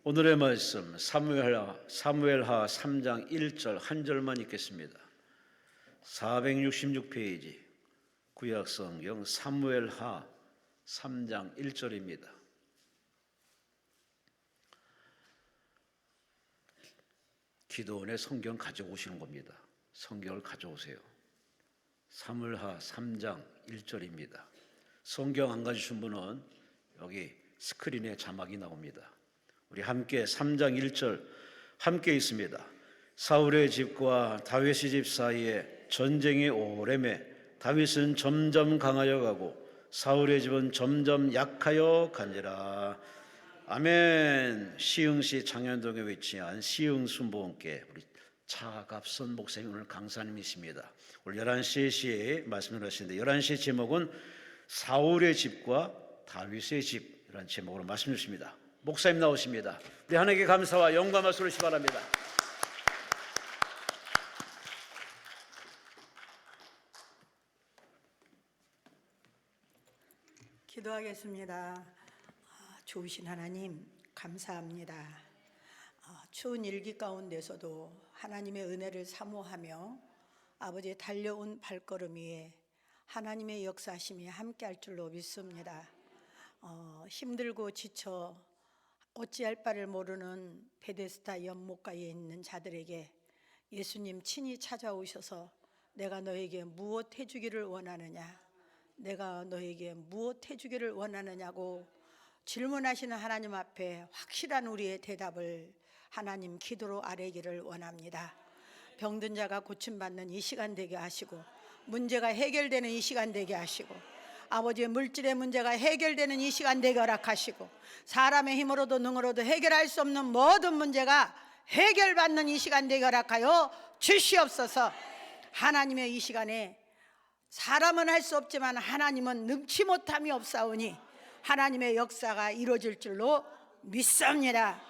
오늘의 말씀 사무엘하 3장 1절 한 절만 읽겠습니다. 466페이지 구약성경 사무엘하 3장 1절입니다. 기도원에 성경 가져오시는 겁니다. 성경을 가져오세요. 사무엘하 3장 1절입니다. 성경 안 가지신 분은 여기 스크린에 자막이 나옵니다. 우리 함께 3장 1절 함께 있습니다. 사울의 집과 다윗의 집 사이에 전쟁이 오래매 다윗은 점점 강하여 가고 사울의 집은 점점 약하여 가니라. 아멘. 시흥시 창현동에 위치한 시흥순복음교회 우리 차갑선 목사님 오늘 강사님이십니다. 오늘 11시에 말씀을 하시는데 11시 제목은 사울의 집과 다윗의 집이라는 제목으로 말씀 주십니다. 목사님 나오십니다. 우리 하나님께 감사와 영광 말씀을 주시기 바랍니다. 기도하겠습니다. 좋으신 하나님 감사합니다. 추운 일기 가운데서도 하나님의 은혜를 사모하며 아버지의 달려온 발걸음 위에 하나님의 역사심이 함께할 줄로 믿습니다. 힘들고 지쳐 어찌할 바를 모르는 베데스다 연못가에 있는 자들에게 예수님 친히 찾아오셔서 내가 너에게 무엇 해주기를 원하느냐, 내가 너에게 무엇 해주기를 원하느냐고 질문하시는 하나님 앞에 확실한 우리의 대답을 하나님 기도로 아뢰기를 원합니다. 병든 자가 고침받는 이 시간 되게 하시고 문제가 해결되는 이 시간 되게 하시고 아버지의 물질의 문제가 해결되는 이 시간 되게 허락하시고 사람의 힘으로도 능으로도 해결할 수 없는 모든 문제가 해결받는 이 시간 되게 허락하여 주시옵소서. 하나님의 이 시간에 사람은 할 수 없지만 하나님은 능치 못함이 없사오니 하나님의 역사가 이루어질 줄로 믿습니다.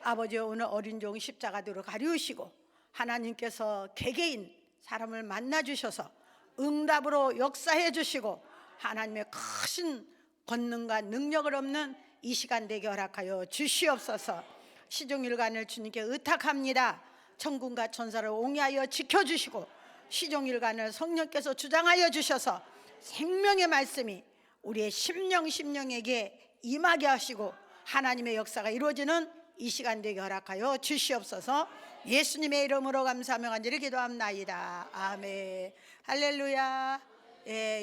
아버지 오늘 어린 종 십자가대로 가리우시고 하나님께서 개개인 사람을 만나 주셔서 응답으로 역사해 주시고 하나님의 크신 권능과 능력을 없는 이 시간 되게 허락하여 주시옵소서. 시종일관을 주님께 의탁합니다. 천군과 천사를 옹이하여 지켜주시고 시종일관을 성령께서 주장하여 주셔서 생명의 말씀이 우리의 심령에게 임하게 하시고 하나님의 역사가 이루어지는 이 시간 되게 허락하여 주시옵소서. 예수님의 이름으로 감사하며 간절히 기도합나이다. 아멘. 할렐루야.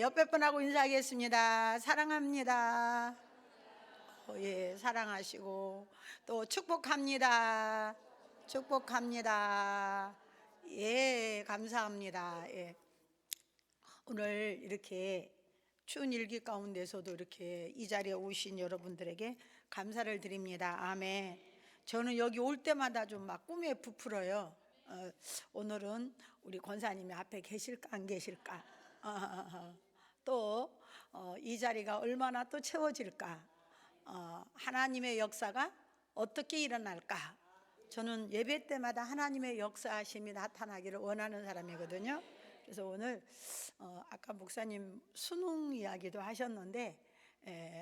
옆에 분하고 인사하겠습니다. 사랑합니다. 사랑하시고 또 축복합니다. 축복합니다. 감사합니다. 오늘 이렇게 추운 일기 가운데서도 이렇게 이 자리에 오신 여러분들에게 감사를 드립니다. 아멘. 저는 여기 올 때마다 좀 막 꿈에 부풀어요. 오늘은 우리 권사님이 앞에 계실까 안 계실까, 또 이 자리가 얼마나 또 채워질까, 하나님의 역사가 어떻게 일어날까. 저는 예배 때마다 하나님의 역사하심이 나타나기를 원하는 사람이거든요. 그래서 오늘 아까 목사님 수능 이야기도 하셨는데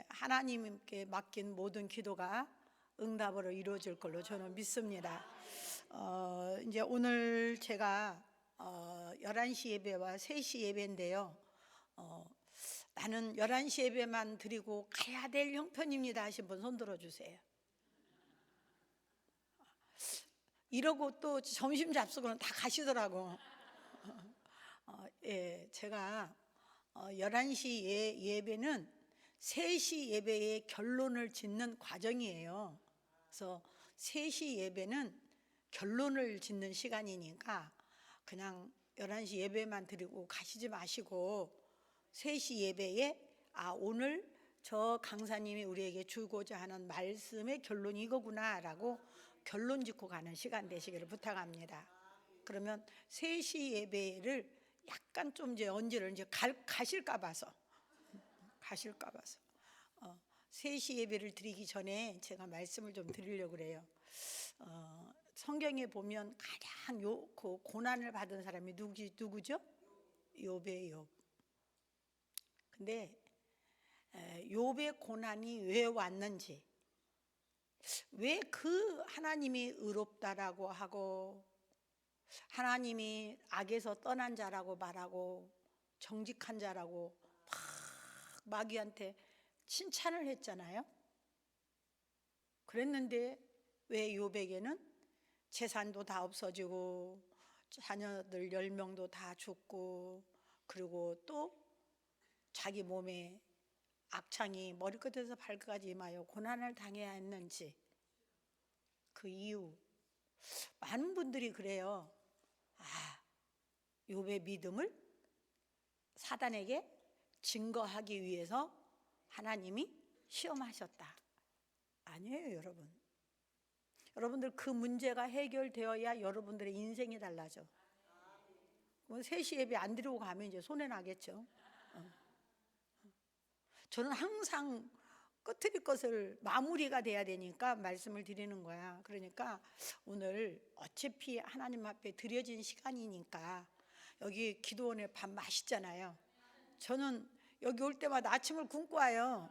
하나님께 맡긴 모든 기도가 응답으로 이루어질 걸로 저는 믿습니다. 이제 오늘 제가 11시 예배와 3시 예배인데요. 나는 11시 예배만 드리고 가야 될 형편입니다 하신 분 손 들어주세요. 이러고 또 점심 잡수고는 다 가시더라고. 제가 11시 예배는 3시 예배의 결론을 짓는 과정이에요. 그래서 3시 예배는 결론을 짓는 시간이니까 그냥 11시 예배만 드리고 가시지 마시고 3시 예배에 오늘 저 강사님이 우리에게 주고자 하는 말씀의 결론이 이거구나 라고 결론 짓고 가는 시간 되시기를 부탁합니다. 그러면 3시 예배를 약간 좀 이제 언제를 이제 가실까 봐서 3시 예배를 드리기 전에 제가 말씀을 좀 드리려고 그래요. 성경에 보면 가장 그 고난을 받은 사람이 누구죠? 욥의 욥. 근데 욥의 고난이 왜 왔는지 왜 그 하나님이 의롭다라고 하고 하나님이 악에서 떠난 자라고 말하고 정직한 자라고 막 마귀한테 칭찬을 했잖아요. 그랬는데 왜 욥에게는 재산도 다 없어지고 자녀들 10명도 다 죽고 그리고 또 자기 몸에 악창이 머리끝에서 발끝까지 임하여 고난을 당해야 했는지, 그 이유 많은 분들이 그래요. 욥의 믿음을 사단에게 증거하기 위해서 하나님이 시험하셨다. 아니에요, 여러분. 여러분들 그 문제가 해결되어야 여러분들의 인생이 달라져. 3시 예배 안 드리고 가면 이제 손해 나겠죠. 저는 항상 꺼트릴 것을 마무리가 돼야 되니까 말씀을 드리는 거야. 그러니까 오늘 어차피 하나님 앞에 드려진 시간이니까, 여기 기도원에 밥 맛있잖아요. 저는 여기 올 때마다 아침을 굶고 와요.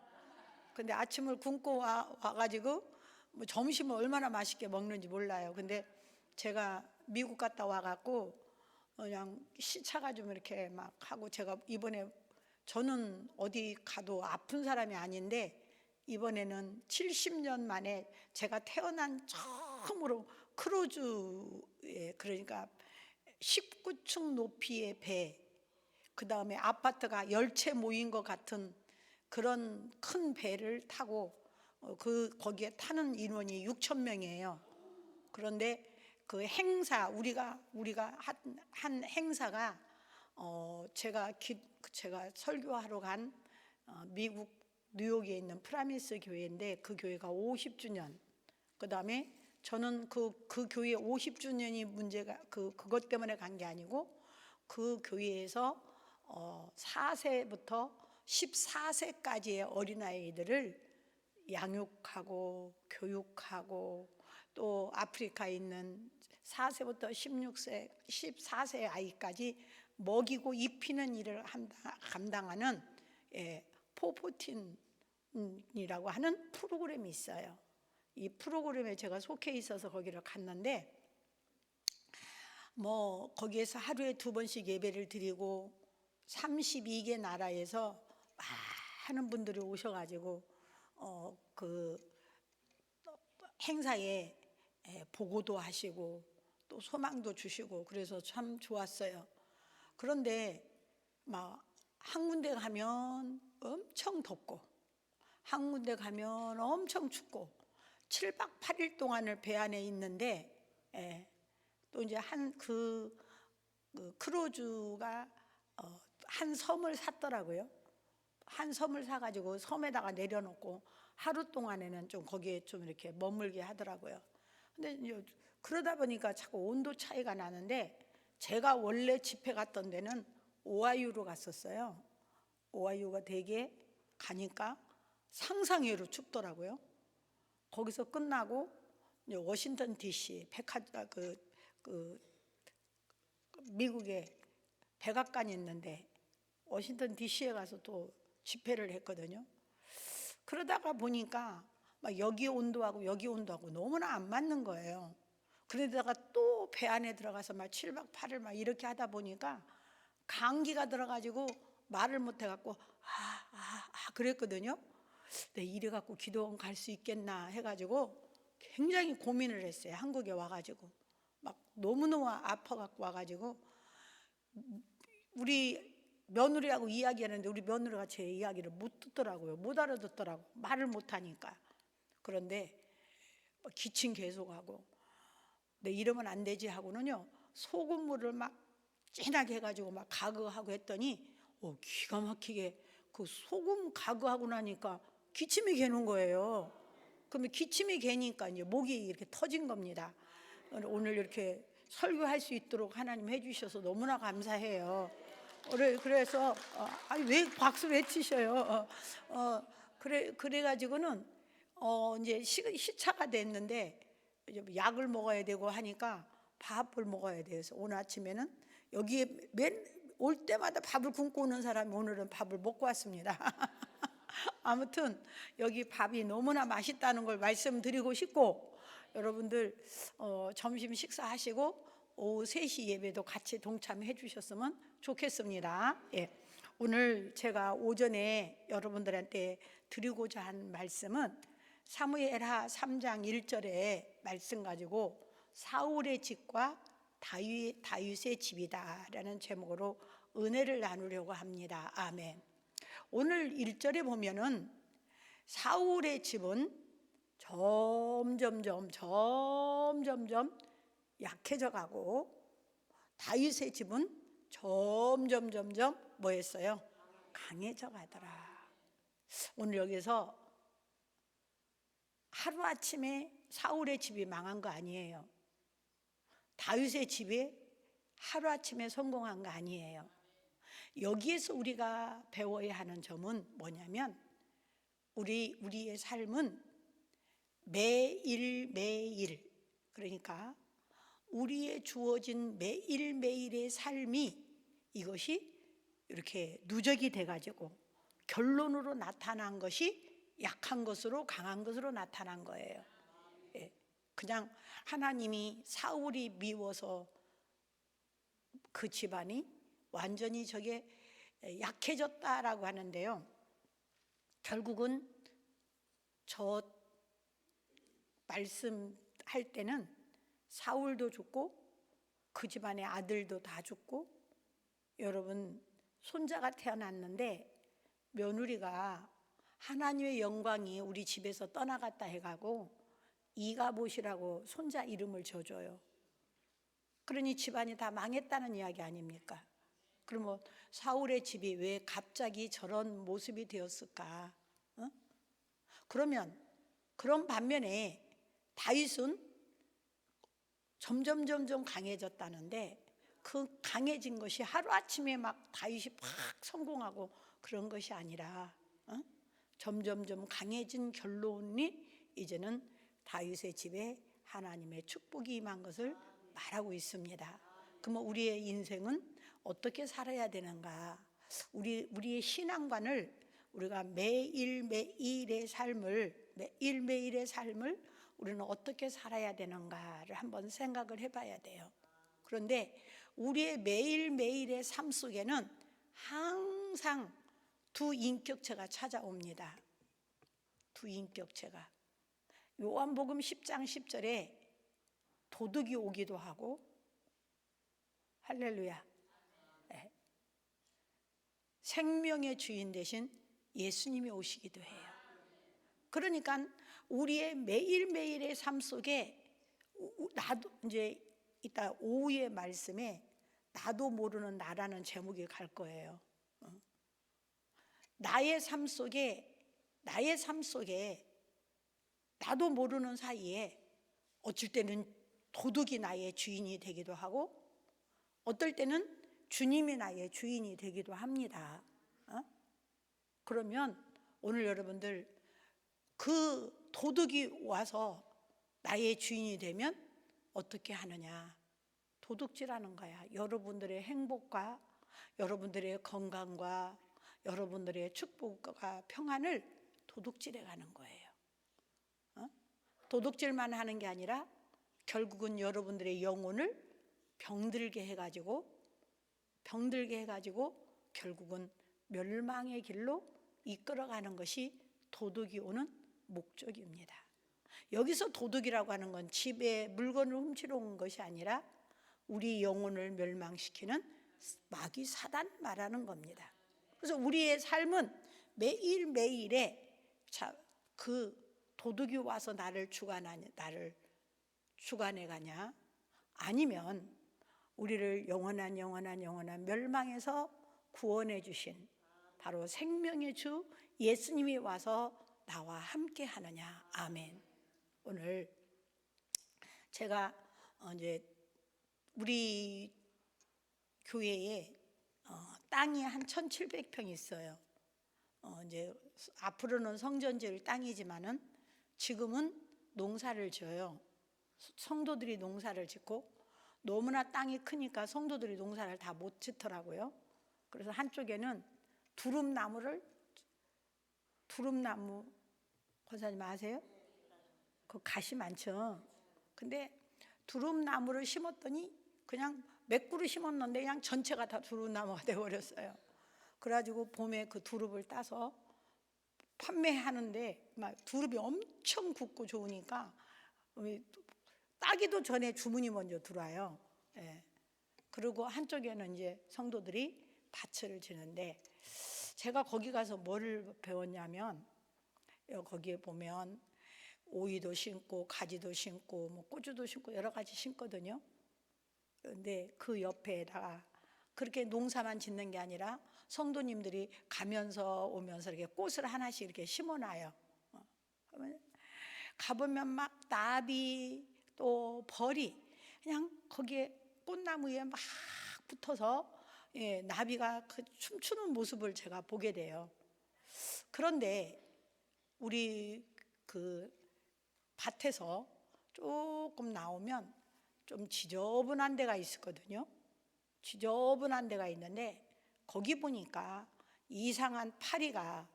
근데 아침을 굶고 와가지고 뭐 점심을 얼마나 맛있게 먹는지 몰라요. 근데 제가 미국 갔다 와갖고 그냥 시차가 좀 이렇게 막 하고, 제가 이번에, 저는 어디 가도 아픈 사람이 아닌데 이번에는 70년 만에 제가 태어난 처음으로 크루즈에, 그러니까 19층 높이의 배, 그 다음에 아파트가 10채 모인 것 같은 그런 큰 배를 타고 거기에 타는 인원이 6천 명이에요. 그런데 그 행사, 우리가 한 행사가 제가 설교하러 간 미국 뉴욕에 있는 프라미스 교회인데, 그 교회가 50주년. 그다음에 저는 그 교회 50주년이 문제가 그것 때문에 간 게 아니고, 그 교회에서 4세부터 14세까지의 어린아이들을 양육하고 교육하고, 또 아프리카에 있는 4세부터 16세, 14세 아이까지 먹이고 입히는 일을 감당하는 포포틴이라고 하는 프로그램이 있어요. 이 프로그램에 제가 속해 있어서 거기를 갔는데, 뭐 거기에서 하루에 2번씩 예배를 드리고 32개 나라에서 많은 분들이 오셔가지고 그 행사에 보고도 하시고 또 소망도 주시고, 그래서 참 좋았어요. 그런데 막 한 군데 가면 엄청 덥고 한 군데 가면 엄청 춥고 7박 8일 동안을 배 안에 있는데, 또 이제 그 크루즈가 한 섬을 샀더라고요. 한 섬을 사가지고 섬에다가 내려놓고 하루 동안에는 좀 거기에 좀 이렇게 머물게 하더라고요. 근데 이제 그러다 보니까 자꾸 온도 차이가 나는데, 제가 원래 집회 갔던 데는 오하이오로 갔었어요. 오하이오가 되게 가니까 상상외로 춥더라고요. 거기서 끝나고 이제 워싱턴 DC 미국에 백악관이 있는데 워싱턴 DC에 가서 또 집회를 했거든요. 그러다가 보니까 막 여기 온도하고 여기 온도하고 너무나 안 맞는 거예요. 그러다가 또 배 안에 들어가서 막 7박 8일 막 이렇게 하다 보니까 감기가 들어가지고 말을 못 해갖고 그랬거든요. 네, 이래갖고 기도원 갈 수 있겠나 해가지고 굉장히 고민을 했어요. 한국에 와가지고 막 너무너무 아파갖고 와가지고 우리 며느리하고 이야기하는데 우리 며느리가 제 이야기를 못 듣더라고요. 못 알아듣더라고, 말을 못하니까. 그런데 기침 계속하고, 네, 이러면 안 되지 하고는요, 소금물을 막 진하게 해가지고 막 가그하고 했더니 기가 막히게 그 소금 가그하고 나니까 기침이 개는 거예요. 그러면 기침이 개니까 이제 목이 이렇게 터진 겁니다. 오늘 이렇게 설교할 수 있도록 하나님 해주셔서 너무나 감사해요. 그래서 아니 왜 박수 왜 치셔요? 그래가지고는 이제 시차가 됐는데 이제 약을 먹어야 되고 하니까 밥을 먹어야 돼서 오늘 아침에는 여기에 올 때마다 밥을 굶고 오는 사람이 오늘은 밥을 먹고 왔습니다. 아무튼 여기 밥이 너무나 맛있다는 걸 말씀드리고 싶고, 여러분들 점심 식사하시고 오후 3시 예배도 같이 동참해 주셨으면 좋겠습니다. 예. 오늘 제가 오전에 여러분들한테 드리고자 한 말씀은 사무엘하 3장 1절의 말씀 가지고 사울의 집과 다윗의 집이다라는 제목으로 은혜를 나누려고 합니다. 아멘. 오늘 1절에 보면은 사울의 집은 점점점 약해져 가고 다윗의 집은 점점점 뭐였어요? 강해져 가더라. 오늘 여기서 하루아침에 사울의 집이 망한 거 아니에요. 다윗의 집이 하루아침에 성공한 거 아니에요. 여기에서 우리가 배워야 하는 점은 뭐냐면 우리의 삶은 매일매일, 그러니까 우리의 주어진 매일매일의 삶이 이것이 이렇게 누적이 돼가지고 결론으로 나타난 것이 약한 것으로 강한 것으로 나타난 거예요. 예. 그냥 하나님이 사울이 미워서 그 집안이 완전히 저게 약해졌다라고 하는데요. 결국은 저 말씀할 때는 사울도 죽고 그 집안의 아들도 다 죽고, 여러분 손자가 태어났는데 며느리가 하나님의 영광이 우리 집에서 떠나갔다 해가고 이가봇이라고 손자 이름을 줘줘요. 그러니 집안이 다 망했다는 이야기 아닙니까? 그러면 사울의 집이 왜 갑자기 저런 모습이 되었을까? 그러면 그런 반면에 다윗은 점점 강해졌다는데 그 강해진 것이 하루아침에 막 다윗이 팍 성공하고 그런 것이 아니라 점점 강해진 결론이 이제는 다윗의 집에 하나님의 축복이 임한 것을 말하고 있습니다. 그러면 우리의 인생은 어떻게 살아야 되는가? 우리의 신앙관을 우리가 매일매일의 삶을 우리는 어떻게 살아야 되는가를 한번 생각을 해봐야 돼요. 그런데 우리의 매일매일의 삶 속에는 항상 두 인격체가 찾아옵니다. 두 인격체가. 요한복음 10장 10절에 도둑이 오기도 하고, 할렐루야, 네. 생명의 주인 대신 예수님이 오시기도 해요. 그러니까 우리의 매일매일의 삶 속에 나도 이제 이따 오후의 말씀에 나도 모르는 나라는 제목이 갈 거예요. 나의 삶 속에 나도 모르는 사이에 어쩔 때는 도둑이 나의 주인이 되기도 하고 어떨 때는 주님이 나의 주인이 되기도 합니다. 그러면 오늘 여러분들 그 도둑이 와서 나의 주인이 되면 어떻게 하느냐? 도둑질하는 거야. 여러분들의 행복과 여러분들의 건강과 여러분들의 축복과 평안을 도둑질해 가는 거예요. 도둑질만 하는 게 아니라 결국은 여러분들의 영혼을 병들게 해가지고 결국은 멸망의 길로 이끌어가는 것이 도둑이 오는 목적입니다. 여기서 도둑이라고 하는 건 집에 물건을 훔치러 온 것이 아니라 우리 영혼을 멸망시키는 마귀 사단 말하는 겁니다. 그래서 우리의 삶은 매일매일에 그 도둑이 와서 나를 주관해 가냐, 아니면 우리를 영원한 멸망에서 구원해 주신 바로 생명의 주 예수님이 와서 나와 함께 하느냐. 아멘. 오늘 제가 이제 우리 교회에 땅이 한 1,700평 있어요. 이제 앞으로는 성전 지을 땅이지만은 지금은 농사를 지어요. 성도들이 농사를 짓고 너무나 땅이 크니까 성도들이 농사를 다 못 짓더라고요. 그래서 한쪽에는 두릅나무를 두릅나무, 권사님 아세요? 그 가시 많죠. 근데 두릅나무를 심었더니 그냥 몇 그루 심었는데 그냥 전체가 다 두릅나무가 돼버렸어요. 그래가지고 봄에 그 두릅을 따서 판매하는데 막 두릅이 엄청 굵고 좋으니까 따기도 전에 주문이 먼저 들어와요. 예. 그리고 한쪽에는 이제 성도들이 밭을 지는데, 제가 거기 가서 뭐를 배웠냐면, 거기에 보면 오이도 심고 가지도 심고 뭐 고추도 심고 여러 가지 심거든요. 근데 그 옆에다가 그렇게 농사만 짓는 게 아니라 성도님들이 가면서 오면서 이렇게 꽃을 하나씩 이렇게 심어놔요. 그러면 가보면 막 나비 또 벌이 그냥 거기에 꽃나무에 막 붙어서, 예, 나비가 그 춤추는 모습을 제가 보게 돼요. 그런데 우리 그 밭에서 조금 나오면 좀 지저분한 데가 있었거든요. 지저분한 데가 있는데 거기 보니까 이상한 파리가,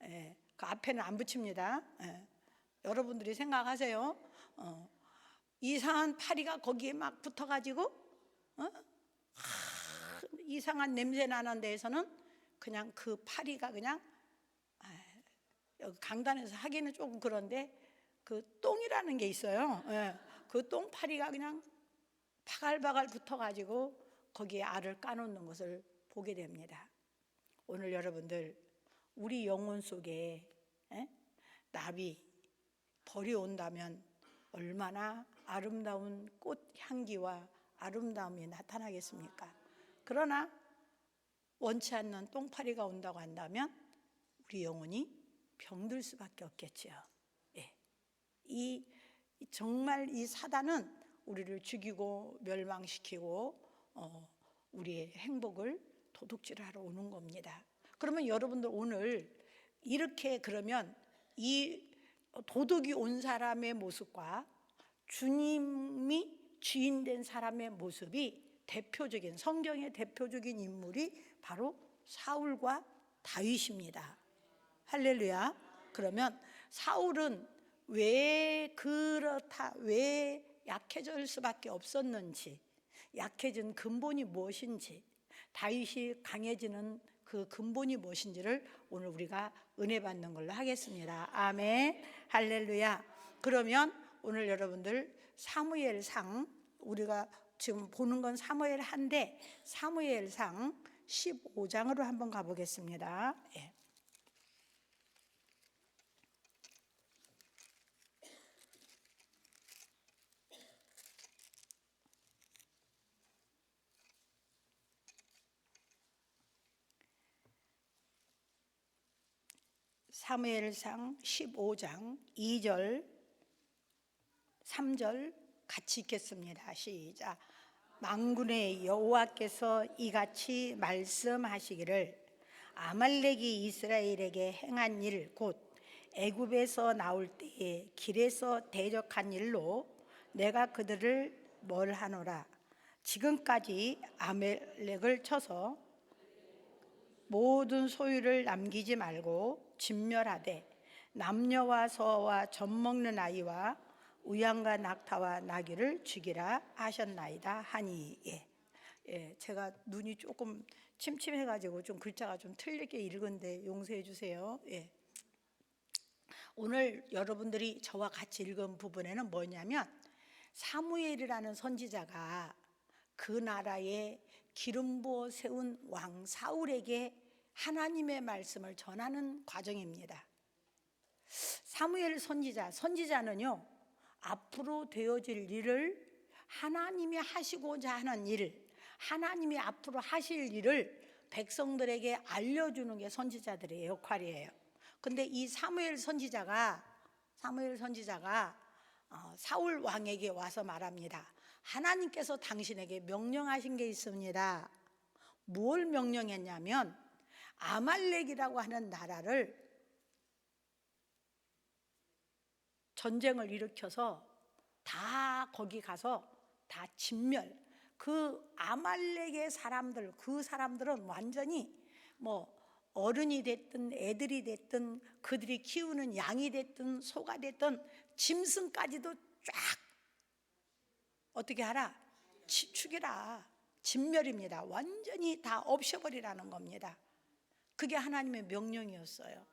예, 그 앞에는 안 붙입니다. 예, 여러분들이 생각하세요. 이상한 파리가 거기에 막 붙어가지고, 이상한 냄새 나는 데에서는 그냥 그 파리가 그냥, 여기 강단에서 하기는 조금 그런데 그 똥이라는 게 있어요. 예, 그 똥파리가 그냥 바갈바갈 붙어가지고 거기에 알을 까놓는 것을 보게 됩니다. 오늘 여러분들 우리 영혼 속에, 예? 나비, 벌이 온다면 얼마나 아름다운 꽃 향기와 아름다움이 나타나겠습니까? 그러나 원치 않는 똥파리가 온다고 한다면 우리 영혼이 병들 수밖에 없겠지요. 예. 정말 이 사단은 우리를 죽이고 멸망시키고 우리의 행복을 도둑질하러 오는 겁니다. 그러면 여러분들 오늘 이렇게, 그러면 이 도둑이 온 사람의 모습과 주님이 주인 된 사람의 모습이 대표적인, 성경의 대표적인 인물이 바로 사울과 다윗입니다. 할렐루야. 그러면 사울은 왜 약해질 수밖에 없었는지, 약해진 근본이 무엇인지, 다윗이 강해지는 그 근본이 무엇인지를 오늘 우리가 은혜 받는 걸로 하겠습니다. 아멘. 할렐루야. 그러면 오늘 여러분들 사무엘상, 우리가 지금 보는 건 사무엘 한데 사무엘상 15장으로 한번 가보겠습니다. 예. 사무엘상 15장 2절 3절 같이 읽겠습니다. 시작. 만군의 여호와께서 이같이 말씀하시기를 아말렉이 이스라엘에게 행한 일 곧 애굽에서 나올 때에 길에서 대적한 일로 내가 그들을 멸하노라. 지금까지 아말렉을 쳐서 모든 소유를 남기지 말고 진멸하되 남녀와 서와 젖먹는 아이와 우양과 낙타와 나귀를 죽이라 하셨나이다 하니. 예, 제가 눈이 조금 침침해가지고 좀 글자가 좀 틀리게 읽은데 용서해 주세요. 예. 오늘 여러분들이 저와 같이 읽은 부분에는 뭐냐면 사무엘이라는 선지자가 그 나라에 기름 부어 세운 왕 사울에게 하나님의 말씀을 전하는 과정입니다. 사무엘 선지자는요, 앞으로 되어질 일을, 하나님이 하시고자 하는 일, 하나님이 앞으로 하실 일을 백성들에게 알려주는 게 선지자들의 역할이에요. 근데 이 사무엘 선지자가 사울 왕에게 와서 말합니다. 하나님께서 당신에게 명령하신 게 있습니다. 뭘 명령했냐면 아말렉이라고 하는 나라를 전쟁을 일으켜서 다 거기 가서 다 진멸. 그 아말렉의 사람들, 그 사람들은 완전히 어른이 됐든 애들이 됐든 그들이 키우는 양이 됐든 소가 됐든 짐승까지도 쫙 어떻게 하라? 죽이라. 진멸입니다. 완전히 다 없애버리라는 겁니다. 그게 하나님의 명령이었어요.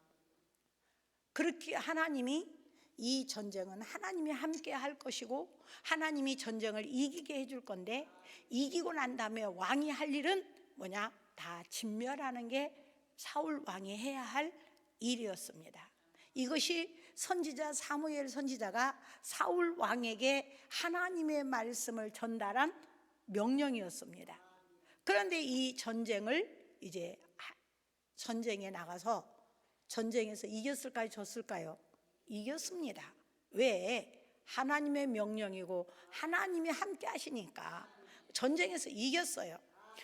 그렇게 하나님이 이 전쟁은 하나님이 함께 할 것이고 하나님이 전쟁을 이기게 해줄 건데, 이기고 난 다음에 왕이 할 일은 뭐냐? 다 진멸하는 게 사울 왕이 해야 할 일이었습니다. 이것이 선지자 사무엘 선지자가 사울 왕에게 하나님의 말씀을 전달한 명령이었습니다. 그런데 이 전쟁을 이제 전쟁에 나가서 전쟁에서 이겼을까요? 졌을까요? 이겼습니다. 왜? 하나님의 명령이고 하나님이 함께 하시니까 전쟁에서 이겼어요.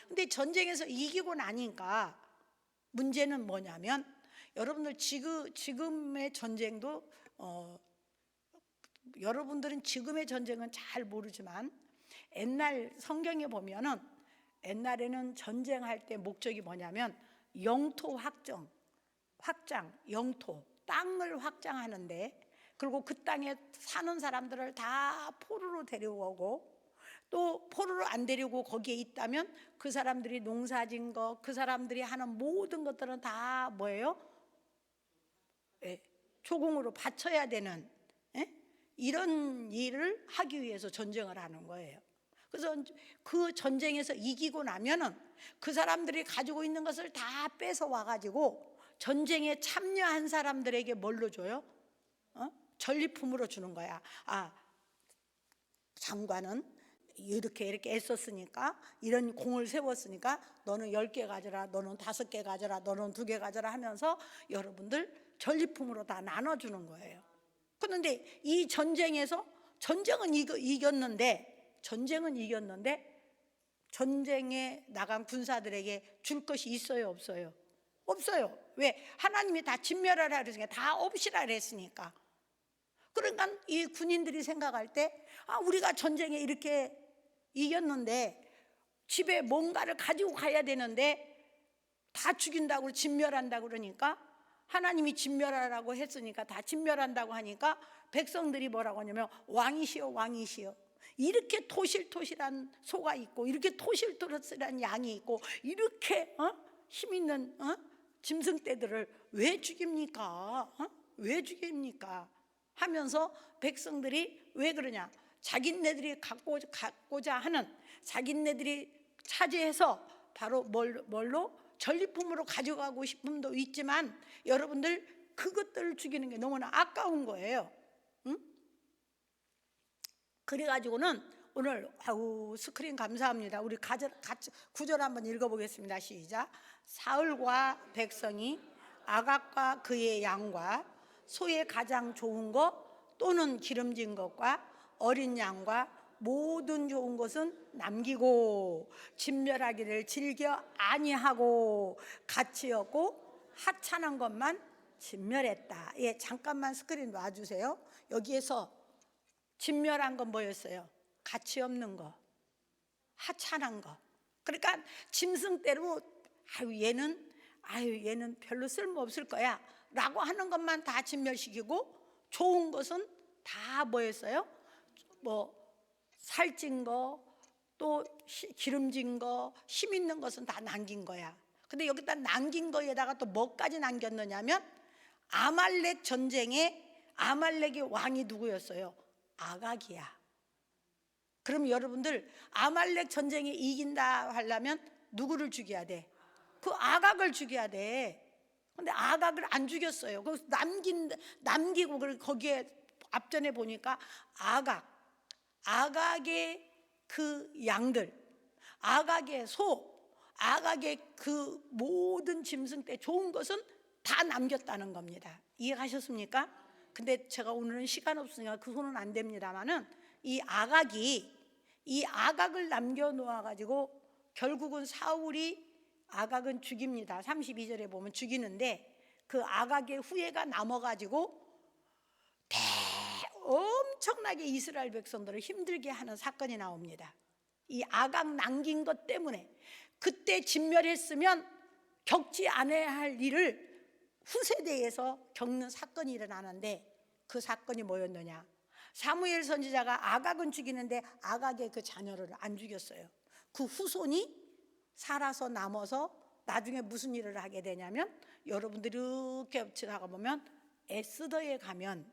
근데 전쟁에서 이기고 나니까 문제는 뭐냐면, 여러분들 지금의 전쟁도 여러분들은 지금의 전쟁은 잘 모르지만 옛날 성경에 보면은 옛날에는 전쟁할 때 목적이 뭐냐면 영토 확장, 영토, 땅을 확장하는데, 그리고 그 땅에 사는 사람들을 다 포로로 데려오고, 또 포로로 안 데리고 거기에 있다면 그 사람들이 농사진 거, 그 사람들이 하는 모든 것들은 다 뭐예요? 조공으로 바쳐야 되는, 이런 일을 하기 위해서 전쟁을 하는 거예요. 그래서 그 전쟁에서 이기고 나면은 그 사람들이 가지고 있는 것을 다 뺏어 와가지고 전쟁에 참여한 사람들에게 뭘로 줘요? 전리품으로 주는 거야. 장관은 이렇게 애썼으니까, 이런 공을 세웠으니까 너는 10개 가져라, 너는 5개 가져라, 너는 2개 가져라 하면서 여러분들 전리품으로 다 나눠주는 거예요. 그런데 이 전쟁에서 전쟁은 이겼는데 전쟁에 나간 군사들에게 줄 것이 있어요, 없어요? 없어요. 왜? 하나님이 다 진멸하라 그랬으니까, 다 없이라 그랬으니까. 그러니까 이 군인들이 생각할 때, 우리가 전쟁에 이렇게 이겼는데 집에 뭔가를 가지고 가야 되는데 다 죽인다고, 진멸한다고 그러니까, 하나님이 진멸하라고 했으니까 다 진멸한다고 하니까 백성들이 뭐라고 하냐면 왕이시여, 왕이시여. 이렇게 토실토실한 소가 있고, 이렇게 토실토실한 양이 있고, 이렇게 힘 있는 짐승떼들을 왜 죽입니까? 왜 죽입니까? 하면서 백성들이 왜 그러냐? 자기네들이 갖고자 하는, 자기네들이 차지해서 바로 뭘로? 전리품으로 가져가고 싶음도 있지만, 여러분들 그것들을 죽이는 게 너무나 아까운 거예요. 그래가지고는 오늘 스크린 감사합니다. 우리 같이 구절 한번 읽어보겠습니다. 시작. 사울과 백성이 아각과 그의 양과 소의 가장 좋은 것 또는 기름진 것과 어린 양과 모든 좋은 것은 남기고 진멸하기를 즐겨 아니하고 가치 없고 하찮은 것만 진멸했다. 잠깐만 스크린 놔주세요. 여기에서 진멸한 건 뭐였어요? 가치 없는 거, 하찮은 거. 그러니까 짐승대로 얘는 별로 쓸모 없을 거야 라고 하는 것만 다 진멸시키고, 좋은 것은 다 뭐였어요? 살찐 거, 또 기름진 거, 힘 있는 것은 다 남긴 거야. 근데 여기다 남긴 거에다가 또 뭐까지 남겼느냐면, 아말렉 전쟁에 아말렉의 왕이 누구였어요? 아각이야. 그럼 여러분들 아말렉 전쟁에 이긴다 하려면 누구를 죽여야 돼? 그 아각을 죽여야 돼. 근데 아각을 안 죽였어요. 그래서 남기고, 거기에 앞전에 보니까 아각의 그 양들, 아각의 소, 아각의 그 모든 짐승떼 좋은 것은 다 남겼다는 겁니다. 이해가셨습니까? 근데 제가 오늘은 시간 없으니까 그 손은 안 됩니다만은, 이 아각을 남겨놓아 가지고 결국은 사울이 아각은 죽입니다. 32절에 보면 죽이는데, 그 아각의 후예가 남아가지고 엄청나게 이스라엘 백성들을 힘들게 하는 사건이 나옵니다. 이 아각 남긴 것 때문에. 그때 진멸했으면 겪지 않아야 할 일을 후세대에서 겪는 사건이 일어나는데 그 사건이 뭐였느냐? 사무엘 선지자가 아각은 죽이는데 아각의 그 자녀를 안 죽였어요. 그 후손이 살아서 남아서 나중에 무슨 일을 하게 되냐면, 여러분들이 이렇게 지나가 보면 에스더에 가면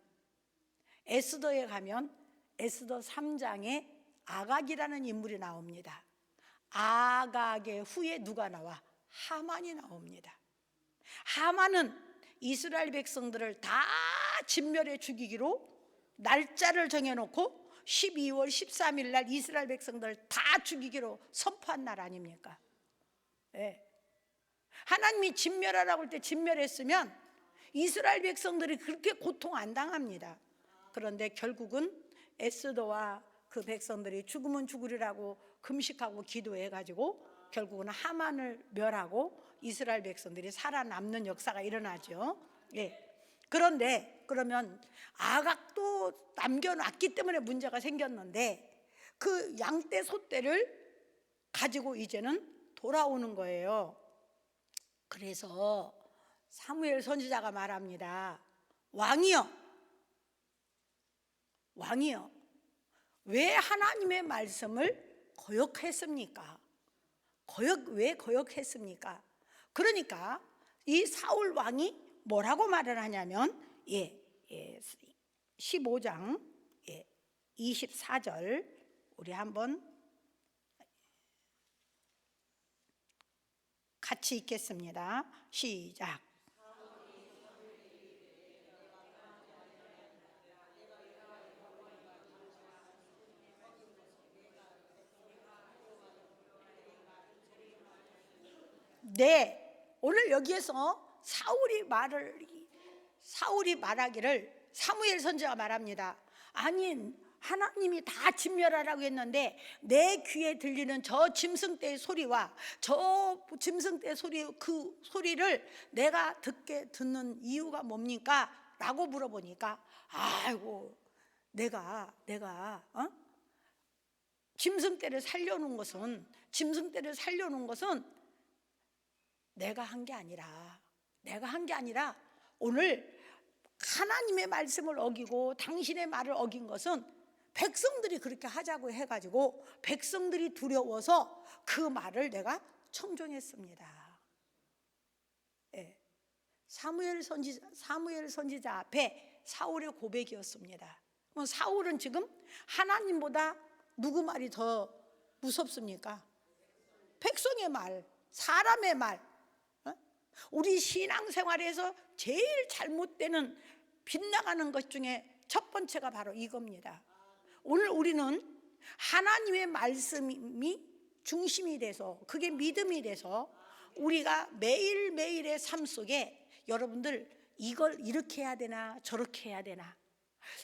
에스더 3장에 아각이라는 인물이 나옵니다. 아각의 후에 누가 나와? 하만이 나옵니다. 하만은 이스라엘 백성들을 다 진멸해 죽이기로 날짜를 정해놓고 12월 13일 날 이스라엘 백성들을 다 죽이기로 선포한 날 아닙니까? 네. 하나님이 진멸하라고 할 때 진멸했으면 이스라엘 백성들이 그렇게 고통 안 당합니다. 그런데 결국은 에스더와 그 백성들이 죽으면 죽으리라고 금식하고 기도해가지고 결국은 하만을 멸하고 이스라엘 백성들이 살아남는 역사가 일어나죠. 예. 그런데 그러면 아각도 남겨놨기 때문에 문제가 생겼는데 그 양떼 소떼를 가지고 이제는 돌아오는 거예요. 그래서 사무엘 선지자가 말합니다. 왕이여, 왜 하나님의 말씀을 거역했습니까? 왜 거역했습니까? 그러니까 이 사울 왕이 뭐라고 말을 하냐면 15장 24절 우리 한번 같이 읽겠습니다. 시작. 네, 오늘 여기에서 사울이 말하기를 사무엘 선지자가 말합니다. 아니, 하나님이 다 진멸하라고 했는데 내 귀에 들리는 저 짐승떼의 소리와 저 짐승떼의 소리, 그 소리를 내가 듣는 이유가 뭡니까? 라고 물어보니까 아이고, 내가 짐승떼를 살려놓은 것은 내가 한 게 아니라 오늘 하나님의 말씀을 어기고 당신의 말을 어긴 것은 백성들이 그렇게 하자고 해가지고 백성들이 두려워서 그 말을 내가 청종했습니다. 예. 사무엘 선지자 앞에 사울의 고백이었습니다. 사울은 지금 하나님보다 누구 말이 더 무섭습니까? 백성의 말, 사람의 말. 우리 신앙생활에서 제일 잘못되는 빗나가는 것 중에 첫 번째가 바로 이겁니다. 오늘 우리는 하나님의 말씀이 중심이 돼서 그게 믿음이 돼서 우리가 매일매일의 삶 속에 여러분들 이걸 이렇게 해야 되나 저렇게 해야 되나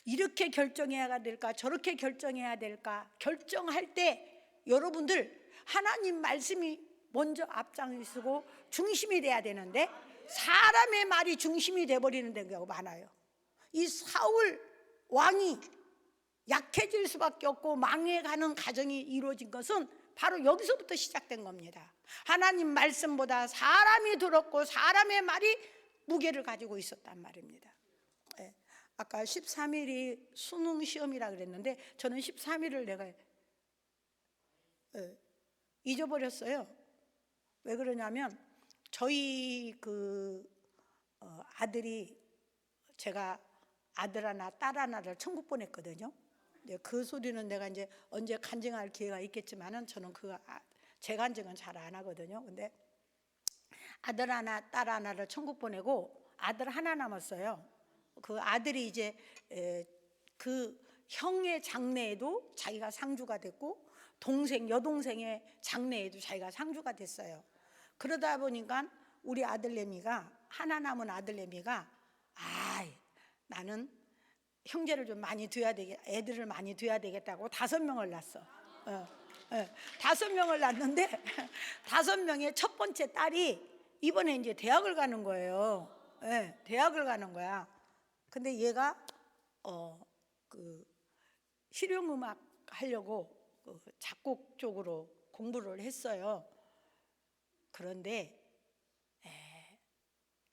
이렇게 결정해야 될까 저렇게 결정해야 될까 결정할 때 여러분들 하나님 말씀이 먼저 앞장서고 중심이 돼야 되는데 사람의 말이 중심이 돼버리는 경우가 많아요. 이 사울 왕이 약해질 수밖에 없고 망해가는 과정이 이루어진 것은 바로 여기서부터 시작된 겁니다. 하나님 말씀보다 사람이 들었고 사람의 말이 무게를 가지고 있었단 말입니다. 아까 13일이 수능 시험이라 그랬는데 저는 13일을 내가 잊어버렸어요. 왜 그러냐면 저희 아들이 제가 아들 하나 딸 하나를 천국 보냈거든요. 그 소리는 내가 이제 언제 간증할 기회가 있겠지만은 저는 제 간증은 잘 안 하거든요. 근데 아들 하나 딸 하나를 천국 보내고 아들 하나 남았어요. 그 아들이 이제 그 형의 장래에도 자기가 상주가 됐고 여동생의 장래에도 자기가 상주가 됐어요. 그러다 보니까 우리 하나 남은 아들내미가 나는 형제를 좀 많이 둬야 되겠, 애들을 많이 둬야 되겠다고 5명을 낳았어. 5명을 낳았는데 5명의 첫 번째 딸이 이번에 이제 대학을 가는 거예요. 대학을 가는 거야. 근데 얘가 실용음악 하려고 작곡 쪽으로 공부를 했어요. 그런데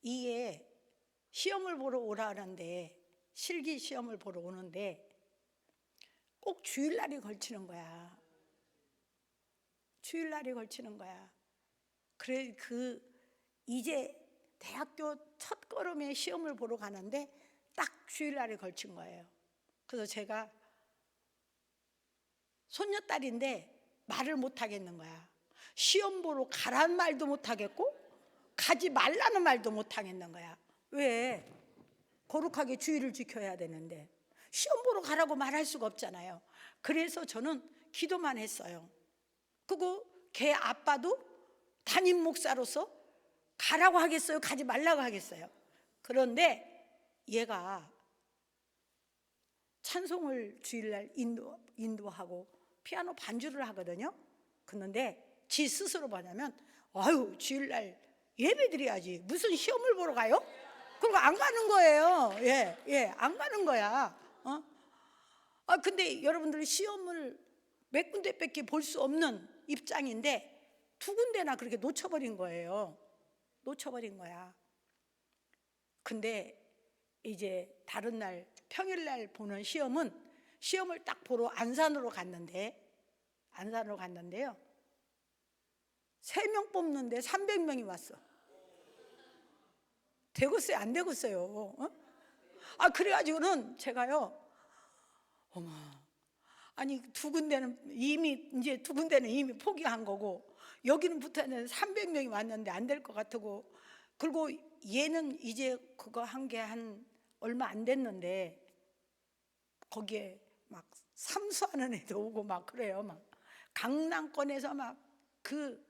이게 시험을 보러 오라 하는데, 실기 시험을 보러 오는데 꼭 주일날이 걸치는 거야. 주일날이 걸치는 거야. 그래, 이제 대학교 첫 걸음에 시험을 보러 가는데 딱 주일날에 걸친 거예요. 그래서 제가 손녀딸인데 말을 못 하겠는 거야. 시험 보러 가라는 말도 못 하겠고 가지 말라는 말도 못 하겠는 거야. 왜? 거룩하게 주의를 지켜야 되는데 시험 보러 가라고 말할 수가 없잖아요. 그래서 저는 기도만 했어요. 그리고 걔 아빠도 담임 목사로서 가라고 하겠어요? 가지 말라고 하겠어요? 그런데 얘가 찬송을 주일날 인도하고 피아노 반주를 하거든요. 그런데 지 스스로 뭐냐면, 아유, 주일날 예배 드려야지 무슨 시험을 보러 가요? 그리고 안 가는 거예요. 안 가는 거야. 근데 여러분들 시험을 몇 군데밖에 볼 수 없는 입장인데 두 군데나 그렇게 놓쳐버린 거예요. 놓쳐버린 거야. 근데 이제 다른 날 평일날 보는 시험을 딱 보러 안산으로 갔는데요. 3명 뽑는데 300명이 왔어. 되겠어요? 안 되겠어요? 그래가지고는 제가요, 어머, 아니 두 군데는 이미 포기한 거고 여기는 붙어는 300명이 왔는데 안 될 것 같고, 그리고 얘는 이제 그거 한 게 한 얼마 안 됐는데 거기에 막 삼수하는 애도 오고 막 그래요. 막 강남권에서 막 그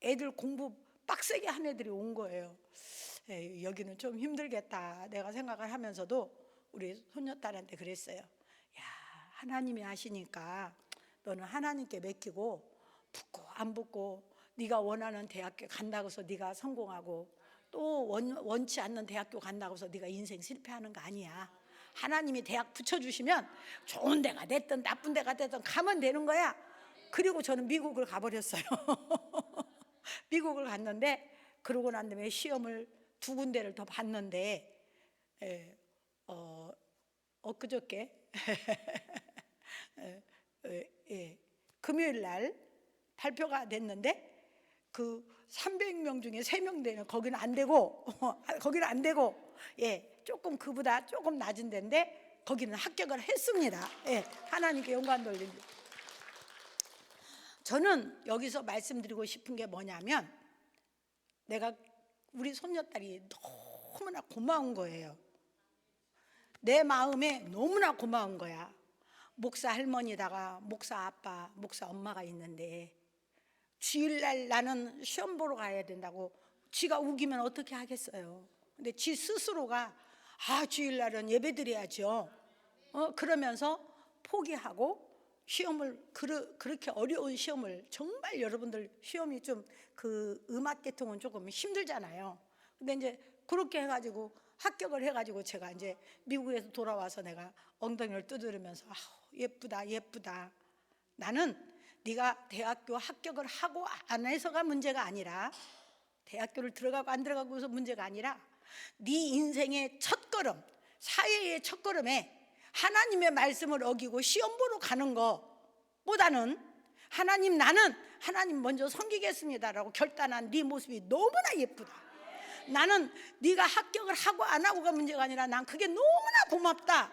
애들 공부 빡세게 한 애들이 온 거예요. 여기는 좀 힘들겠다 내가 생각을 하면서도 우리 손녀딸한테 그랬어요. 야, 하나님이 하시니까 너는 하나님께 맡기고 붙고 안 붙고 네가 원하는 대학교 간다고 해서 네가 성공하고 또 원치 않는 대학교 간다고 해서 네가 인생 실패하는 거 아니야. 하나님이 대학 붙여주시면 좋은 데가 됐든 나쁜 데가 됐든 가면 되는 거야. 그리고 저는 미국을 가버렸어요. 미국을 갔는데 그러고 난 다음에 시험을 두 군데를 더 봤는데 엊그저께 금요일 날 발표가 됐는데 그 300명 중에 3명 되면 거기는 안 되고 조금 그보다 조금 낮은 데인데 거기는 합격을 했습니다. 하나님께 영광 돌립니다. 저는 여기서 말씀드리고 싶은 게 뭐냐면, 내가 우리 손녀딸이 너무나 고마운 거예요. 내 마음에 너무나 고마운 거야. 목사 할머니다가 목사 아빠, 목사 엄마가 있는데 주일날 나는 시험 보러 가야 된다고 지가 우기면 어떻게 하겠어요. 근데 지 스스로가 주일날은 예배 드려야죠. 그러면서 포기하고 시험을 그렇게 어려운 시험을, 정말 여러분들 시험이 좀 그 음악 계통은 조금 힘들잖아요. 근데 이제 그렇게 해가지고 합격을 해가지고 제가 이제 미국에서 돌아와서 내가 엉덩이를 두드리면서 예쁘다. 나는 네가 대학교 합격을 하고 안 해서가 문제가 아니라, 대학교를 들어가고 안 들어가고서 문제가 아니라 네 인생의 첫걸음, 사회의 첫걸음에 하나님의 말씀을 어기고 시험 보러 가는 것보다는 나는 하나님 먼저 섬기겠습니다라고 결단한 네 모습이 너무나 예쁘다. 나는 네가 합격을 하고 안 하고가 문제가 아니라 난 그게 너무나 고맙다.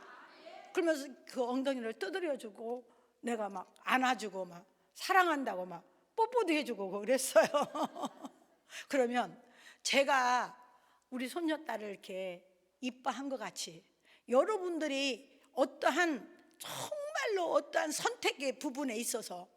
그러면서 그 엉덩이를 두드려주고 내가 막 안아주고 막 사랑한다고 막 뽀뽀도 해주고 그랬어요. 그러면 제가 우리 손녀딸을 이렇게 이뻐한 것 같이 여러분들이 정말로 어떠한 선택의 부분에 있어서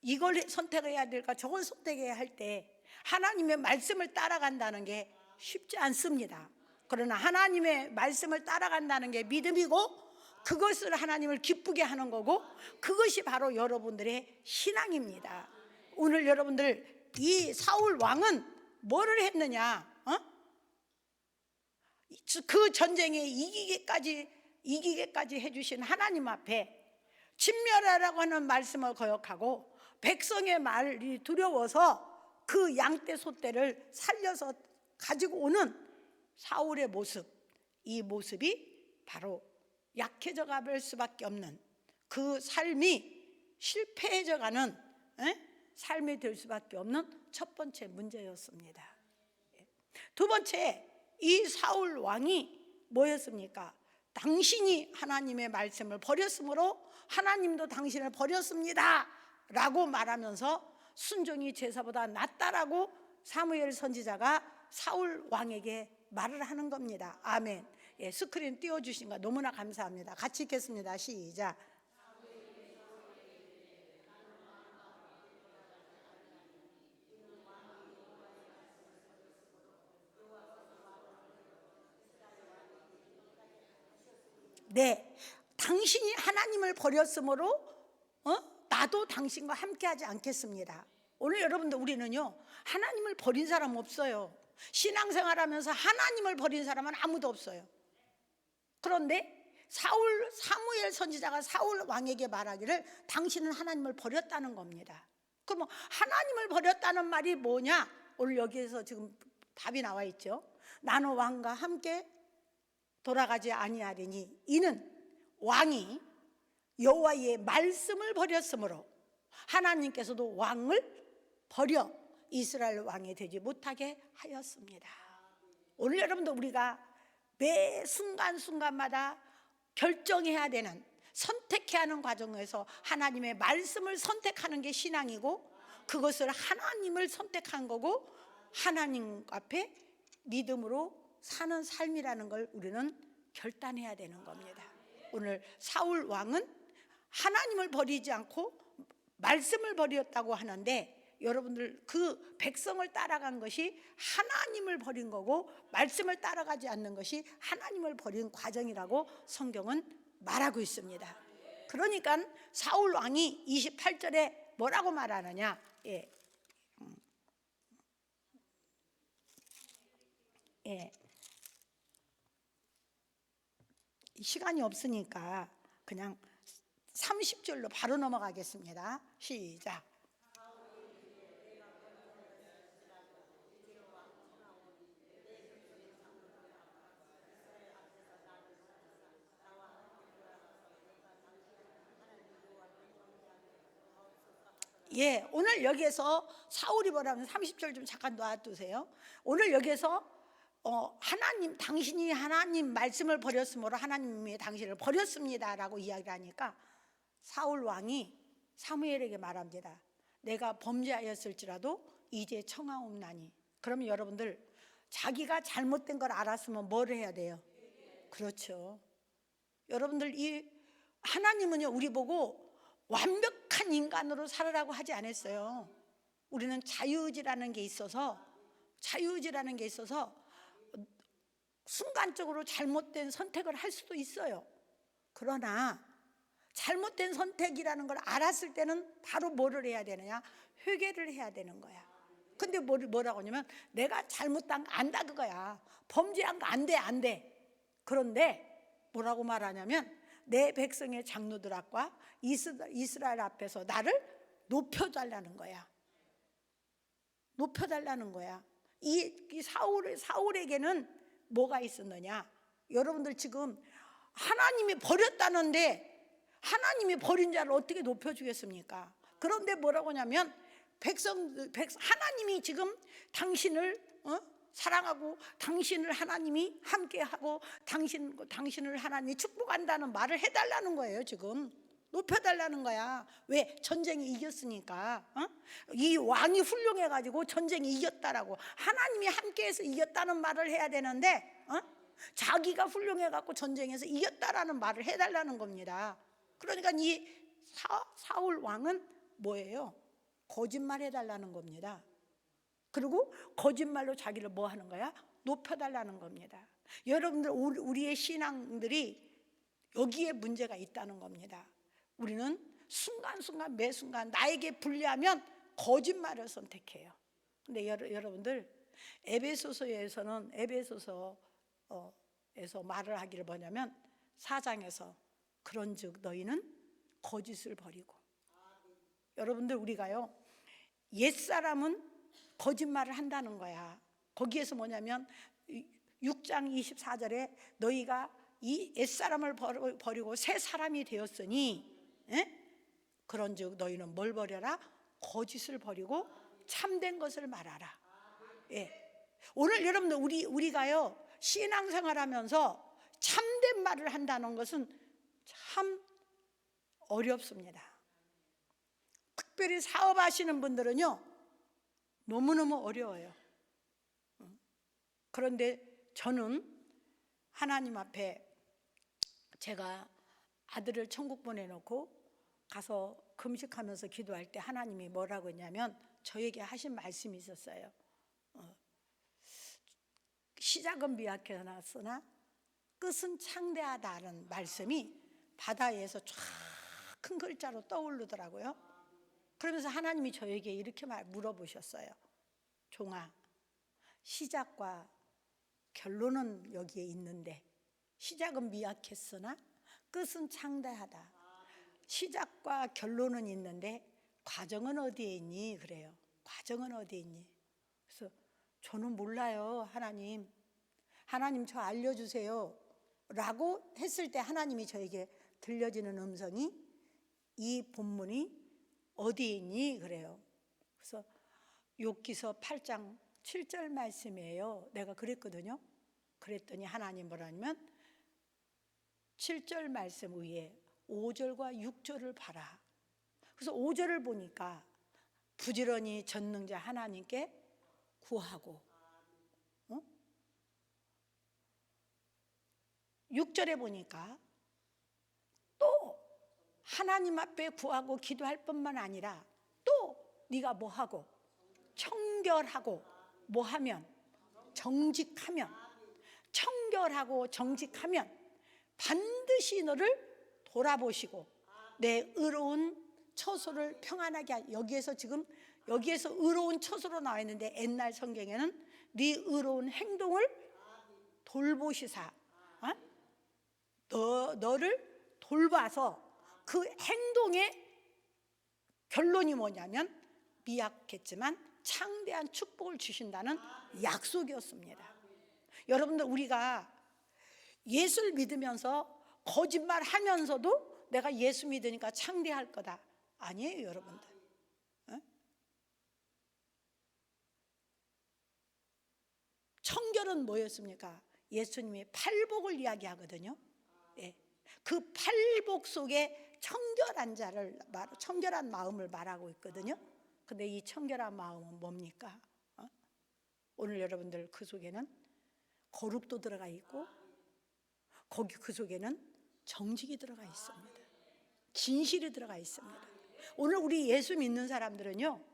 이걸 선택해야 될까 저걸 선택해야 할 때 하나님의 말씀을 따라간다는 게 쉽지 않습니다. 그러나 하나님의 말씀을 따라간다는 게 믿음이고 그것을 하나님을 기쁘게 하는 거고 그것이 바로 여러분들의 신앙입니다. 오늘 여러분들 이 사울 왕은 뭐를 했느냐? 그 전쟁에 이기게까지 해주신 하나님 앞에 진멸하라고 하는 말씀을 거역하고 백성의 말이 두려워서 그 양떼 소떼를 살려서 가지고 오는 사울의 모습, 이 모습이 바로 약해져 갈 수밖에 없는 그 삶이 실패해져 가는 삶이 될 수밖에 없는 첫 번째 문제였습니다. 두 번째, 이 사울 왕이 뭐였습니까? 당신이 하나님의 말씀을 버렸으므로 하나님도 당신을 버렸습니다 라고 말하면서 순종이 제사보다 낫다라고 사무엘 선지자가 사울 왕에게 말을 하는 겁니다. 아멘. 스크린 띄워주신 거 너무나 감사합니다. 같이 읽겠습니다. 시작. 네, 당신이 하나님을 버렸으므로 나도 당신과 함께하지 않겠습니다. 오늘 여러분들 우리는요, 하나님을 버린 사람 없어요. 신앙생활하면서 하나님을 버린 사람은 아무도 없어요. 그런데 사무엘 선지자가 사울 왕에게 말하기를 당신은 하나님을 버렸다는 겁니다. 그럼 하나님을 버렸다는 말이 뭐냐? 오늘 여기에서 지금 답이 나와 있죠. 나는 왕과 함께 돌아가지 아니하리니 이는 왕이 여호와의 말씀을 버렸으므로 하나님께서도 왕을 버려 이스라엘 왕이 되지 못하게 하였습니다. 오늘 여러분들 우리가 매 순간순간마다 결정해야 되는, 선택해야 하는 과정에서 하나님의 말씀을 선택하는 게 신앙이고, 그것을 하나님을 선택한 거고 하나님 앞에 믿음으로 사는 삶이라는 걸 우리는 결단해야 되는 겁니다. 오늘 사울 왕은 하나님을 버리지 않고 말씀을 버렸다고 하는데, 여러분들 그 백성을 따라간 것이 하나님을 버린 거고 말씀을 따라가지 않는 것이 하나님을 버린 과정이라고 성경은 말하고 있습니다. 그러니까 사울 왕이 28절에 뭐라고 말하느냐? 시간이 없으니까 그냥 30절로 바로 넘어가겠습니다. 시작. 오늘 여기에서 사울이 뭐라면 30절 좀 잠깐 놔두세요. 오늘 여기에서 하나님, 당신이 하나님 말씀을 버렸으므로 하나님이 당신을 버렸습니다라고 이야기를 하니까 사울 왕이 사무엘에게 말합니다. 내가 범죄하였을지라도 이제 청하옵나니. 그러면 여러분들 자기가 잘못된 걸 알았으면 뭘 해야 돼요? 그렇죠. 여러분들 이 하나님은요, 우리 보고 완벽한 인간으로 살으라고 하지 않았어요. 우리는 자유의지라는 게 있어서 순간적으로 잘못된 선택을 할 수도 있어요. 그러나 잘못된 선택이라는 걸 알았을 때는 바로 뭐를 해야 되느냐? 회개를 해야 되는 거야. 근데 뭐라고 하냐면 내가 잘못한 거 안다 그거야. 범죄한 거 안 돼. 그런데 뭐라고 말하냐면 내 백성의 장로들 앞과 이스라엘 앞에서 나를 높여달라는 거야. 높여달라는 거야. 이 사울에게는 뭐가 있었느냐? 여러분들 지금 하나님이 버렸다는데 하나님이 버린 자를 어떻게 높여주겠습니까? 그런데 뭐라고 하냐면 하나님이 지금 당신을 사랑하고 당신을 하나님이 함께하고 당신을 하나님이 축복한다는 말을 해달라는 거예요. 지금 높여달라는 거야. 왜? 전쟁이 이겼으니까. 이 왕이 훌륭해가지고 전쟁이 이겼다라고, 하나님이 함께해서 이겼다는 말을 해야 되는데 자기가 훌륭해갖고 전쟁에서 이겼다라는 말을 해달라는 겁니다. 그러니까 이 사울 왕은 뭐예요? 거짓말 해달라는 겁니다. 그리고 거짓말로 자기를 뭐 하는 거야? 높여달라는 겁니다. 여러분들 우리의 신앙들이 여기에 문제가 있다는 겁니다. 우리는 순간순간 매 순간 나에게 불리하면 거짓말을 선택해요. 근데 여러분들 에베소서에서 말을 하기를 뭐냐면 4장에서 그런즉 너희는 거짓을 버리고. 여러분들 우리가요, 옛사람은 거짓말을 한다는 거야. 거기에서 뭐냐면 6장 24절에 너희가 이 옛사람을 버리고 새 사람이 되었으니 그런즉 너희는 뭘 버려라? 거짓을 버리고 참된 것을 말하라. 오늘 여러분들 우리가요 신앙생활하면서 참된 말을 한다는 것은 참 어렵습니다. 특별히 사업하시는 분들은요 너무너무 어려워요. 그런데 저는 하나님 앞에 제가 아들을 천국 보내놓고 가서 금식하면서 기도할 때 하나님이 뭐라고 했냐면 저에게 하신 말씀이 있었어요. 시작은 미약하였으나 끝은 창대하다는 말씀이 바다에서 쫙 큰 글자로 떠오르더라고요. 그러면서 하나님이 저에게 이렇게 물어보셨어요. 종아, 시작과 결론은 여기에 있는데 시작은 미약했으나 끝은 창대하다. 시작과 결론은 있는데 과정은 어디에 있니? 그래요. 과정은 어디에 있니? 그래서 저는 몰라요. 하나님 저 알려주세요 라고 했을 때 하나님이 저에게 들려지는 음성이 이 본문이 어디에 있니? 그래요. 그래서 욥기서 8장 7절 말씀이에요. 내가 그랬거든요. 그랬더니 하나님 뭐라냐면 7절 말씀 위에 5절과 6절을 봐라. 그래서 5절을 보니까 부지런히 전능자 하나님께 구하고 6절에 보니까 또 하나님 앞에 구하고 기도할 뿐만 아니라 또 네가 뭐하고 청결하고 뭐하면 정직하면 청결하고 정직하면 반드시 너를 돌아보시고 내 의로운 처소를 평안하게 여기에서 의로운 처소로 나와 있는데 옛날 성경에는 네 의로운 행동을 돌보시사 너를 돌봐서 그 행동의 결론이 뭐냐면 미약했지만 창대한 축복을 주신다는 약속이었습니다. 여러분들 우리가 예수를 믿으면서 거짓말하면서도 내가 예수 믿으니까 창대할 거다. 아니에요, 여러분들. 청결은 뭐였습니까? 예수님이 팔복을 이야기하거든요. 그 팔복 속에 청결한 마음을 말하고 있거든요. 근데 이 청결한 마음은 뭡니까? 오늘 여러분들 그 속에는 거룩도 들어가 있고 그 속에는 정직이 들어가 있습니다. 진실이 들어가 있습니다. 오늘 우리 예수 믿는 사람들은요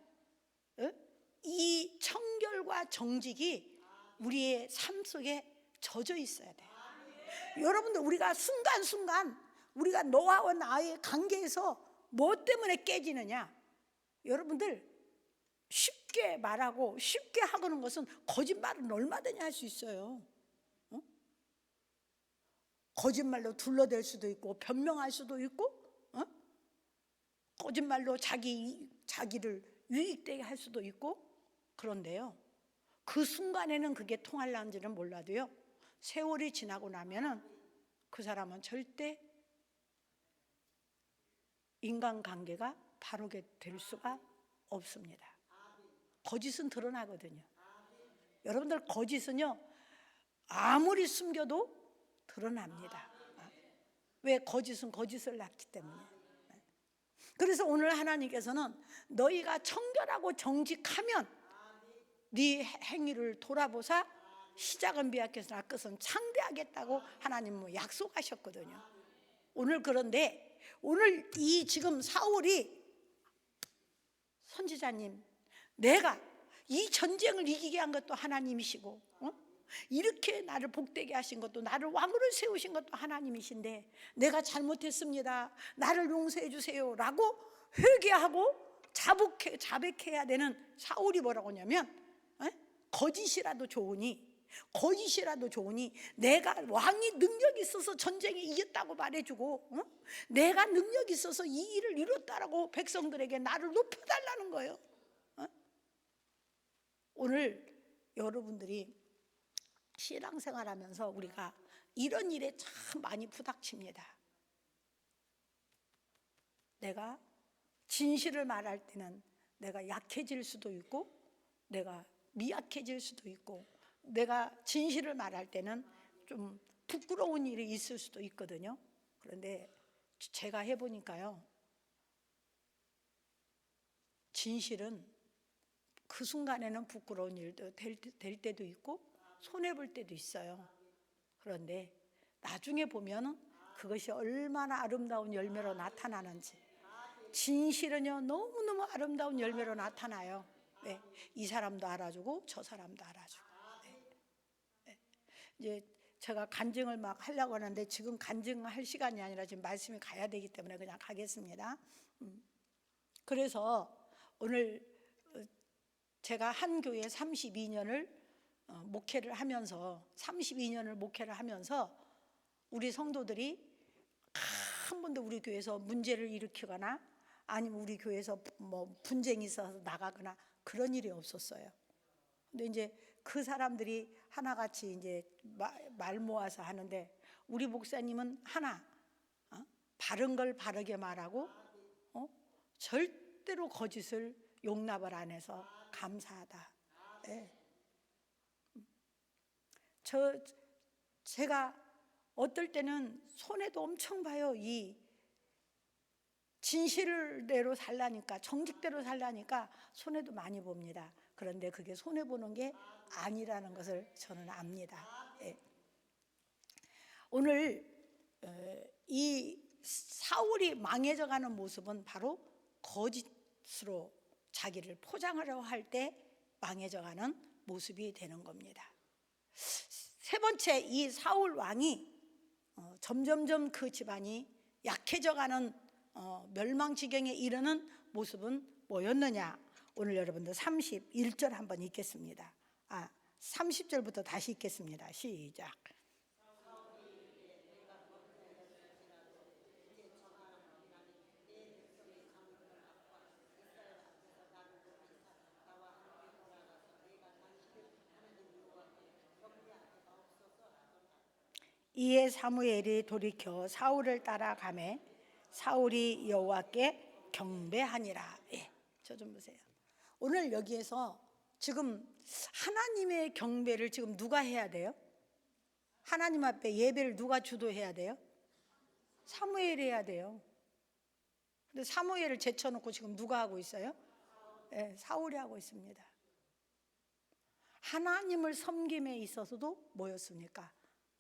이 청결과 정직이 우리의 삶 속에 젖어 있어야 돼요. 여러분들 우리가 순간순간 우리가 너와 나의 관계에서 뭐 때문에 깨지느냐? 여러분들 쉽게 말하고 쉽게 하고는 것은 거짓말은 얼마든지 할 수 있어요. 거짓말로 둘러댈 수도 있고 변명할 수도 있고 거짓말로 자기를 유익되게 할 수도 있고 그런데요 그 순간에는 그게 통할는지는 몰라도요 세월이 지나고 나면은 그 사람은 절대 인간관계가 바르게 될 수가 없습니다. 거짓은 드러나거든요. 여러분들 거짓은요 아무리 숨겨도 드러납니다. 왜? 거짓은 거짓을 낳기 때문에. 그래서 오늘 하나님께서는 너희가 청결하고 정직하면 네 행위를 돌아보사 시작은 미약했으나 끝은 창대하겠다고 하나님은 약속하셨거든요. 오늘 그런데 오늘 이 지금 사울이 선지자님 내가 이 전쟁을 이기게 한 것도 하나님이시고 이렇게 나를 복되게 하신 것도 나를 왕으로 세우신 것도 하나님이신데 내가 잘못했습니다. 나를 용서해 주세요 라고 회개하고 자백해야 되는 사울이 뭐라고 하냐면 거짓이라도 좋으니 내가 왕이 능력이 있어서 전쟁에 이겼다고 말해주고 내가 능력이 있어서 이 일을 이뤘다라고 백성들에게 나를 높여달라는 거예요. 오늘 여러분들이 신앙생활하면서 우리가 이런 일에 참 많이 부닥칩니다. 내가 진실을 말할 때는 내가 약해질 수도 있고 내가 미약해질 수도 있고 내가 진실을 말할 때는 좀 부끄러운 일이 있을 수도 있거든요. 그런데 제가 해보니까요, 진실은 그 순간에는 부끄러운 일도 될 때도 있고 손해볼 때도 있어요. 그런데 나중에 보면 그것이 얼마나 아름다운 열매로 나타나는지, 진실은요 너무너무 아름다운 열매로 나타나요. 네, 이 사람도 알아주고 저 사람도 알아주고. 네. 이제 제가 간증을 막 하려고 하는데 지금 간증할 시간이 아니라 지금 말씀이 가야 되기 때문에 그냥 가겠습니다. 그래서 오늘 제가 한 교회 32년을 목회를 하면서 32년을 목회를 하면서 우리 성도들이 한 번도 우리 교회에서 문제를 일으키거나 아니면 우리 교회에서 뭐 분쟁이 있어서 나가거나 그런 일이 없었어요. 근데 이제 그 사람들이 하나같이 이제 말 모아서 하는데 우리 목사님은 하나 바른 걸 바르게 말하고 절대로 거짓을 용납을 안 해서 감사하다. 네. 제가 어떨 때는 손해도 엄청 봐요. 이 진실대로 살라니까, 정직대로 살라니까 손해도 많이 봅니다. 그런데 그게 손해 보는 게 아니라는 것을 저는 압니다. 예. 오늘 이 사울이 망해져가는 모습은 바로 거짓으로 자기를 포장하려고 할 때 망해져가는 모습이 되는 겁니다. 세 번째, 이 사울 왕이 점점점 그 집안이 약해져가는 멸망 지경에 이르는 모습은 뭐였느냐? 오늘 여러분들 31절 한번 읽겠습니다. 30절부터 다시 읽겠습니다. 시작. 이에 사무엘이 돌이켜 사울을 따라가매 사울이 여호와께 경배하니라. 예, 저 좀 보세요. 오늘 여기에서 지금 하나님의 경배를 지금 누가 해야 돼요? 하나님 앞에 예배를 누가 주도해야 돼요? 사무엘이 해야 돼요. 근데 사무엘을 제쳐놓고 지금 누가 하고 있어요? 예, 사울이 하고 있습니다. 하나님을 섬김에 있어서도 뭐였습니까?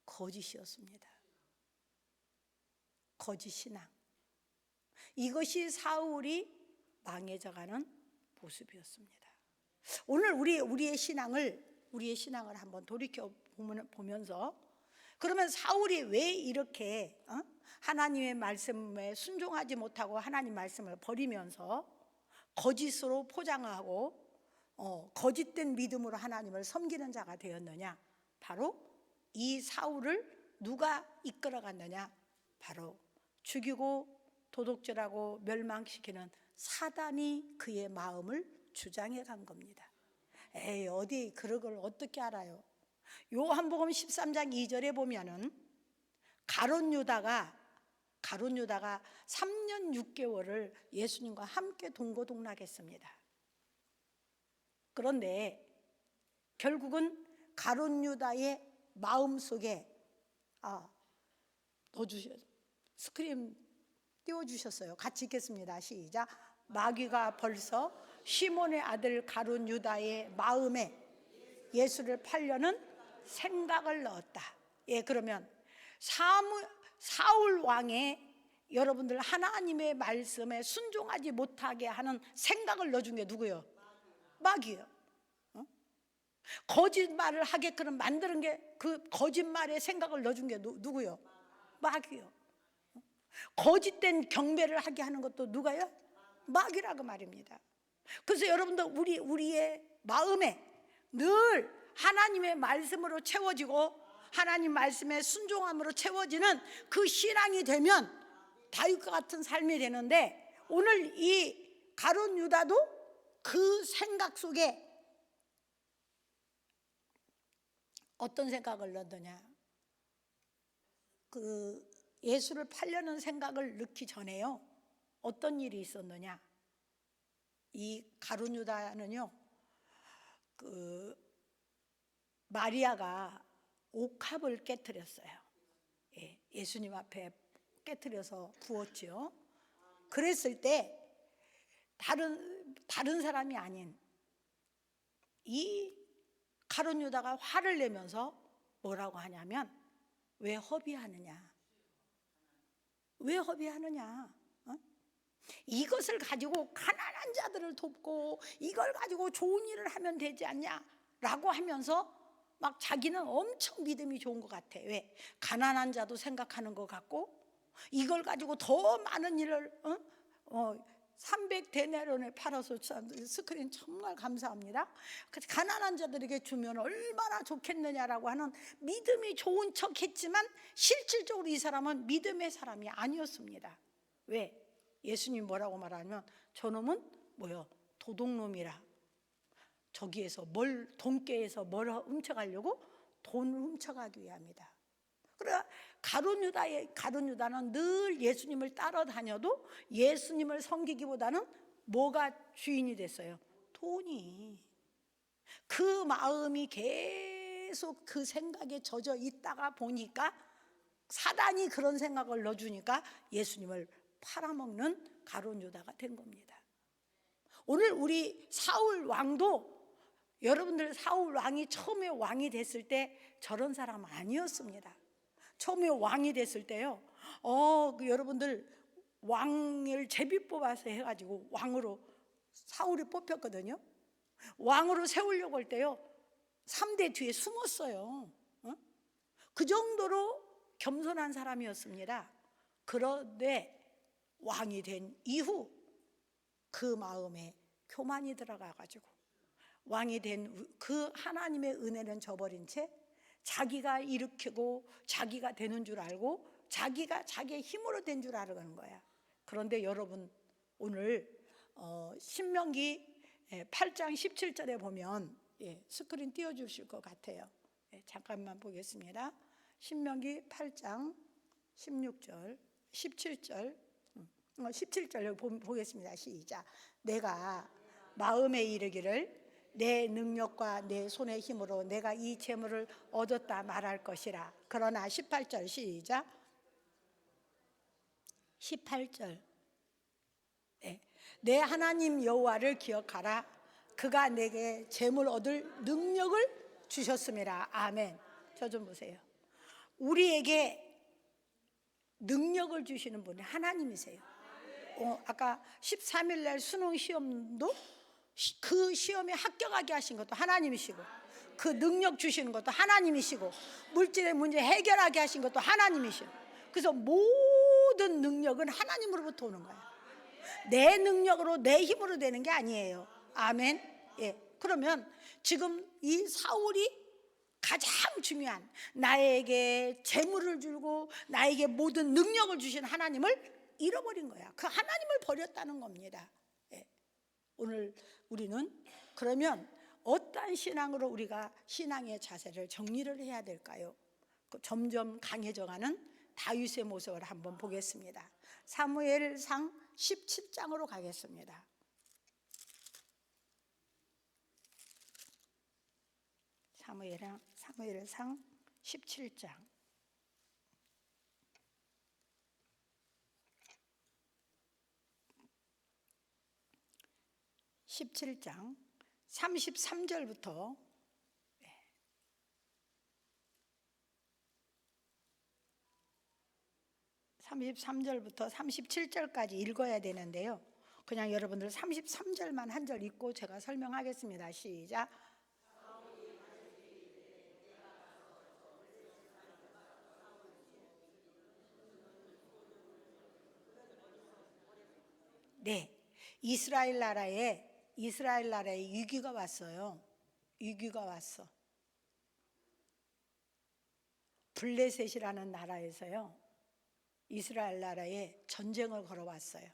거짓이었습니다. 거짓 신앙. 이것이 사울이 망해져가는 모습이었습니다. 오늘 우리의 신앙을 한번 돌이켜 보면서 그러면 사울이 왜 이렇게 하나님의 말씀에 순종하지 못하고 하나님 말씀을 버리면서 거짓으로 포장하고 거짓된 믿음으로 하나님을 섬기는 자가 되었느냐? 바로 이 사울을 누가 이끌어갔느냐? 바로 죽이고 도둑질하고 멸망시키는 사단이 그의 마음을 주장해 간 겁니다. 에이, 어디 그런 걸 어떻게 알아요? 요한복음 13장 2절에 보면은 가룟 유다가 3년 6개월을 예수님과 함께 동고동락했습니다. 그런데 결국은 가룟 유다의 마음속에 스크린 띄워주셨어요. 같이 읽겠습니다. 시작. 마귀가 벌써 시몬의 아들 가룟 유다의 마음에 예수를 팔려는 생각을 넣었다. 예, 그러면 사울 왕의 여러분들 하나님의 말씀에 순종하지 못하게 하는 생각을 넣어준 게 누구요? 마귀요. 거짓말을 하게끔 만드는 게 그 거짓말의 생각을 넣어준 게 누구요? 마귀요. 거짓된 경배를 하게 하는 것도 누가요? 마귀라고 말입니다. 그래서 여러분들 우리의 마음에 늘 하나님의 말씀으로 채워지고 하나님 말씀에 순종함으로 채워지는 그 신앙이 되면 다윗과 같은 삶이 되는데 오늘 이 가룟 유다도 그 생각 속에 어떤 생각을 넣느냐? 그 예수를 팔려는 생각을 넣기 전에요, 어떤 일이 있었느냐? 이 가룟 유다는요, 그 마리아가 옥합을 깨뜨렸어요. 예, 예수님 앞에 깨뜨려서 부었죠. 그랬을 때 다른 사람이 아닌 이 가룟 유다가 화를 내면서 뭐라고 하냐면, 왜 허비하느냐? 왜 허비하느냐? 어? 이것을 가지고 가난한 자들을 돕고 이걸 가지고 좋은 일을 하면 되지 않냐라고 하면서 막 자기는 엄청 믿음이 좋은 것 같아. 왜? 가난한 자도 생각하는 것 같고, 이걸 가지고 더 많은 일을 300데나리온에 팔아서, 스크린 정말 감사합니다. 가난한 자들에게 주면 얼마나 좋겠느냐라고 하는 믿음이 좋은 척 했지만 실질적으로 이 사람은 믿음의 사람이 아니었습니다. 왜? 예수님 뭐라고 말하냐면, 저놈은 뭐요? 도둑놈이라. 저기에서 돈깨에서 뭘 훔쳐가려고? 돈을 훔쳐가기 위함이다. 그러니까 가룟 유다는 늘 예수님을 따라다녀도 예수님을 섬기기보다는 뭐가 주인이 됐어요? 돈이. 그 마음이 계속 그 생각에 젖어 있다가 보니까 사단이 그런 생각을 넣어주니까 예수님을 팔아먹는 가룟 유다가 된 겁니다. 오늘 우리 사울 왕도, 여러분들 사울 왕이 처음에 왕이 됐을 때 저런 사람 아니었습니다. 처음에 왕이 됐을 때요, 여러분들 왕을 제비 뽑아서 해가지고 왕으로 사울이 뽑혔거든요. 왕으로 세우려고 할 때요, 3대 뒤에 숨었어요. 그 정도로 겸손한 사람이었습니다. 그런데 왕이 된 이후 그 마음에 교만이 들어가가지고 왕이 된 그 하나님의 은혜는 저버린 채 자기가 일으키고 자기가 되는 줄 알고 자기가 자기의 힘으로 된 줄 알아가는 거야. 그런데 여러분, 오늘 신명기 8장 17절에 보면, 스크린 띄워주실 것 같아요. 잠깐만 보겠습니다. 신명기 8장 16절 17절 17절 보겠습니다. 시작. 내가 마음에 이르기를 내 능력과 내 손의 힘으로 내가 이 재물을 얻었다 말할 것이라. 그러나 18절 시작. 18절. 내 하나님 여호와를 기억하라. 그가 내게 재물 얻을 능력을 주셨음이라. 아멘. 저 좀 보세요. 우리에게 능력을 주시는 분이 하나님이세요. 아까 13일 날 수능 시험도 그 시험에 합격하게 하신 것도 하나님이시고, 그 능력 주시는 것도 하나님이시고, 물질의 문제 해결하게 하신 것도 하나님이시고, 그래서 모든 능력은 하나님으로부터 오는 거야. 내 능력으로 내 힘으로 되는 게 아니에요. 아멘. 그러면 지금 이 사울이 가장 중요한, 나에게 재물을 주고 나에게 모든 능력을 주신 하나님을 잃어버린 거야. 그 하나님을 버렸다는 겁니다. 오늘 우리는 그러면 어떤 신앙으로 우리가 신앙의 자세를 정리를 해야 될까요? 점점 강해져가는 다윗의 모습을 한번 보겠습니다. 사무엘상 17장으로 가겠습니다. 사무엘상 17장 17장 33절부터 33절부터 37절까지 읽어야 되는데요, 그냥 여러분들 33절만 한 절 읽고 제가 설명하겠습니다. 시작. 네, 이스라엘 나라에 위기가 왔어요. 위기가 왔어. 블레셋이라는 나라에서요, 이스라엘 나라에 전쟁을 걸어왔어요.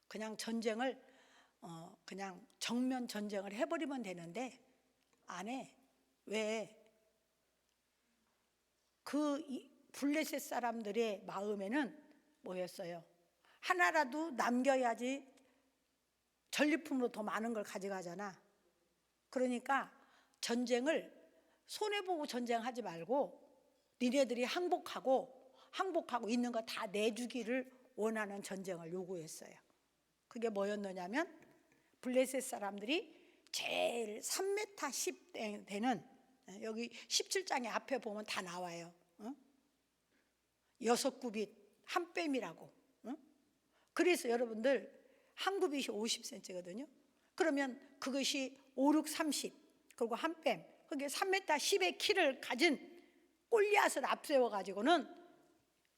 그냥 전쟁을 그냥 정면 전쟁을 해버리면 되는데 안 해. 왜? 블레셋 사람들의 마음에는 뭐였어요? 하나라도 남겨야지 전리품으로 더 많은 걸 가져가잖아. 그러니까 전쟁을 손해보고 전쟁하지 말고 니네들이 항복하고 있는 거 다 내주기를 원하는 전쟁을 요구했어요. 그게 뭐였느냐면 블레셋 사람들이 제일 3m 10 되는, 여기 17장의 앞에 보면 다 나와요. 6구빗 한 뺨이라고. 그래서 여러분들 한 구빗이 50cm거든요. 그러면 그것이 5, 6, 30 그리고 한 뺨, 그게 3m 10의 키를 가진 골리앗을 앞세워 가지고는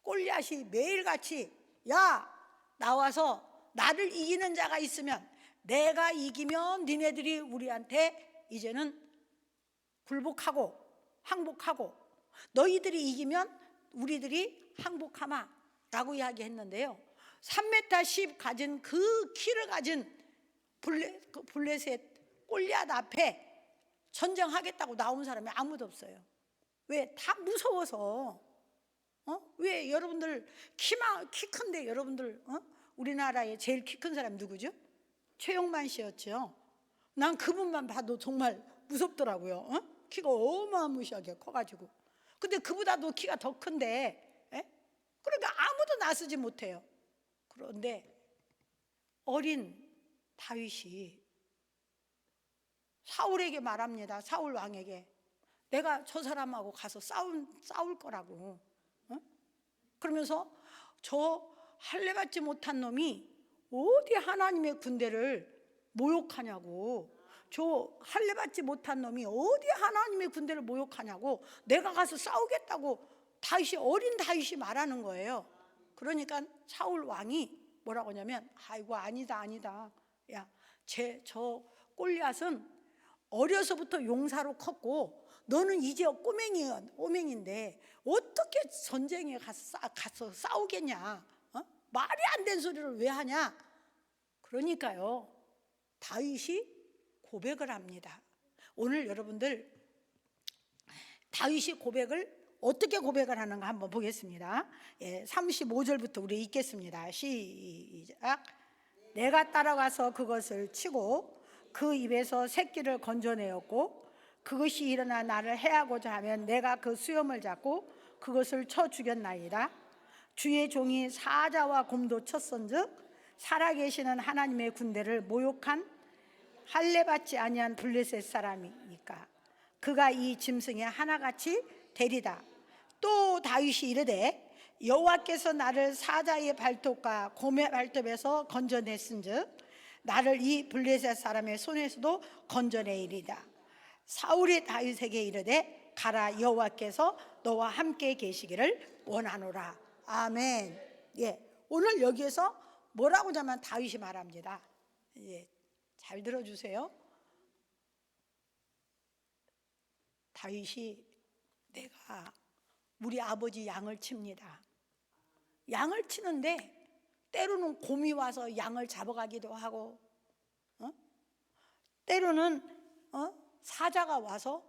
골리앗이 매일같이 야 나와서 나를 이기는 자가 있으면, 내가 이기면 니네들이 우리한테 이제는 굴복하고 항복하고, 너희들이 이기면 우리들이 항복하마 라고 이야기했는데요, 3m 10 가진 그 키를 가진 블레셋 골리앗 앞에 전쟁하겠다고 나온 사람이 아무도 없어요. 왜? 다 무서워서. 왜? 여러분들 키 큰데 여러분들 우리나라에 제일 키 큰 사람 누구죠? 최영만 씨였죠. 난 그분만 봐도 정말 무섭더라고요. 키가 어마무시하게 커가지고. 근데 그보다도 키가 더 큰데, 그러니까 아무도 나서지 못해요. 그런데 어린 다윗이 사울에게 말합니다. 사울 왕에게 내가 저 사람하고 가서 싸울 거라고. 그러면서 저 할례받지 못한 놈이 어디 하나님의 군대를 모욕하냐고, 저 할례받지 못한 놈이 어디 하나님의 군대를 모욕하냐고, 내가 가서 싸우겠다고 어린 다윗이 말하는 거예요. 그러니까 사울 왕이 뭐라고 하냐면, 아이고 아니다 야, 저 골리앗은 어려서부터 용사로 컸고 너는 이제 꼬맹인데 어떻게 전쟁에 가서 싸우겠냐? 말이 안 되는 소리를 왜 하냐? 그러니까요, 다윗이 고백을 합니다. 오늘 여러분들 다윗이 어떻게 고백을 하는가 한번 보겠습니다. 35절부터 우리 읽겠습니다. 시작. 내가 따라가서 그것을 치고 그 입에서 새끼를 건져내었고, 그것이 일어나 나를 해하고자 하면 내가 그 수염을 잡고 그것을 쳐 죽였나이다. 주의 종이 사자와 곰도 쳤은즉 살아계시는 하나님의 군대를 모욕한 할례받지 아니한 블레셋 사람이니까 그가 이 짐승의 하나같이 되리다. 또 다윗이 이르되 여호와께서 나를 사자의 발톱과 곰의 발톱에서 건져냈은즉 나를 이 블레셋 사람의 손에서도 건져내리이다. 사울이 다윗에게 이르되 가라, 여호와께서 너와 함께 계시기를 원하노라. 아멘. 오늘 여기에서 뭐라고 하면 다윗이 말합니다. 잘 들어주세요. 다윗이 내가 우리 아버지 양을 칩니다. 양을 치는데 때로는 곰이 와서 양을 잡아가기도 하고, 때로는 사자가 와서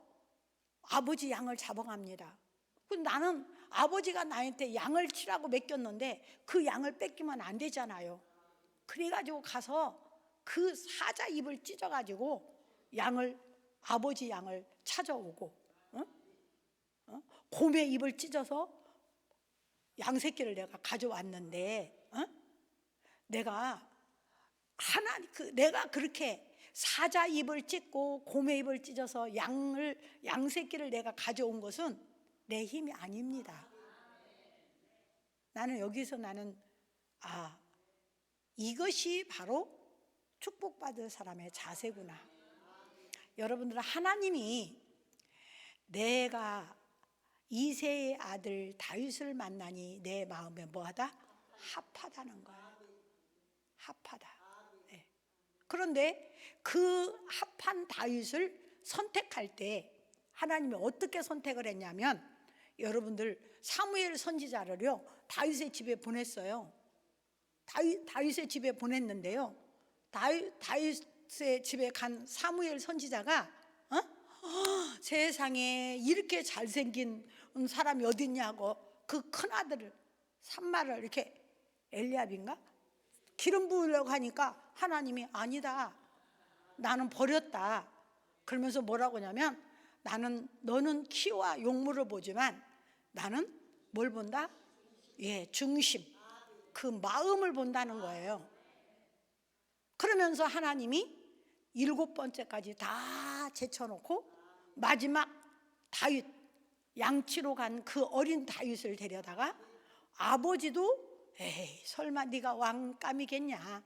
아버지 양을 잡아갑니다. 나는 아버지가 나한테 양을 치라고 맡겼는데 그 양을 뺏기면 안 되잖아요. 그래가지고 가서 그 사자 입을 찢어가지고 아버지 양을 찾아오고, 곰의 입을 찢어서 양 새끼를 내가 가져왔는데, 내가 그렇게 사자 입을 찢고 곰의 입을 찢어서 양 새끼를 내가 가져온 것은 내 힘이 아닙니다. 나는 이것이 바로 축복받을 사람의 자세구나. 여러분들, 하나님이 내가 이새의 아들 다윗을 만나니 내 마음에 뭐하다? 합하다는 거야. 합하다. 그런데 그 합한 다윗을 선택할 때 하나님이 어떻게 선택을 했냐면, 여러분들 사무엘 선지자를요 다윗의 집에 보냈어요. 다윗의 집에 보냈는데요, 다윗의 집에 간 사무엘 선지자가 세상에 이렇게 잘생긴 사람이 어디 있냐고 그 큰아들을 산마를 이렇게 엘리압인가? 기름 부으려고 하니까 하나님이 아니다, 나는 버렸다. 그러면서 뭐라고 하냐면 너는 키와 용모를 보지만 나는 뭘 본다? 중심, 그 마음을 본다는 거예요. 그러면서 하나님이 7번째까지 다 제쳐놓고 마지막 다윗, 양치로 간 그 어린 다윗을 데려다가 아버지도 설마 네가 왕감이겠냐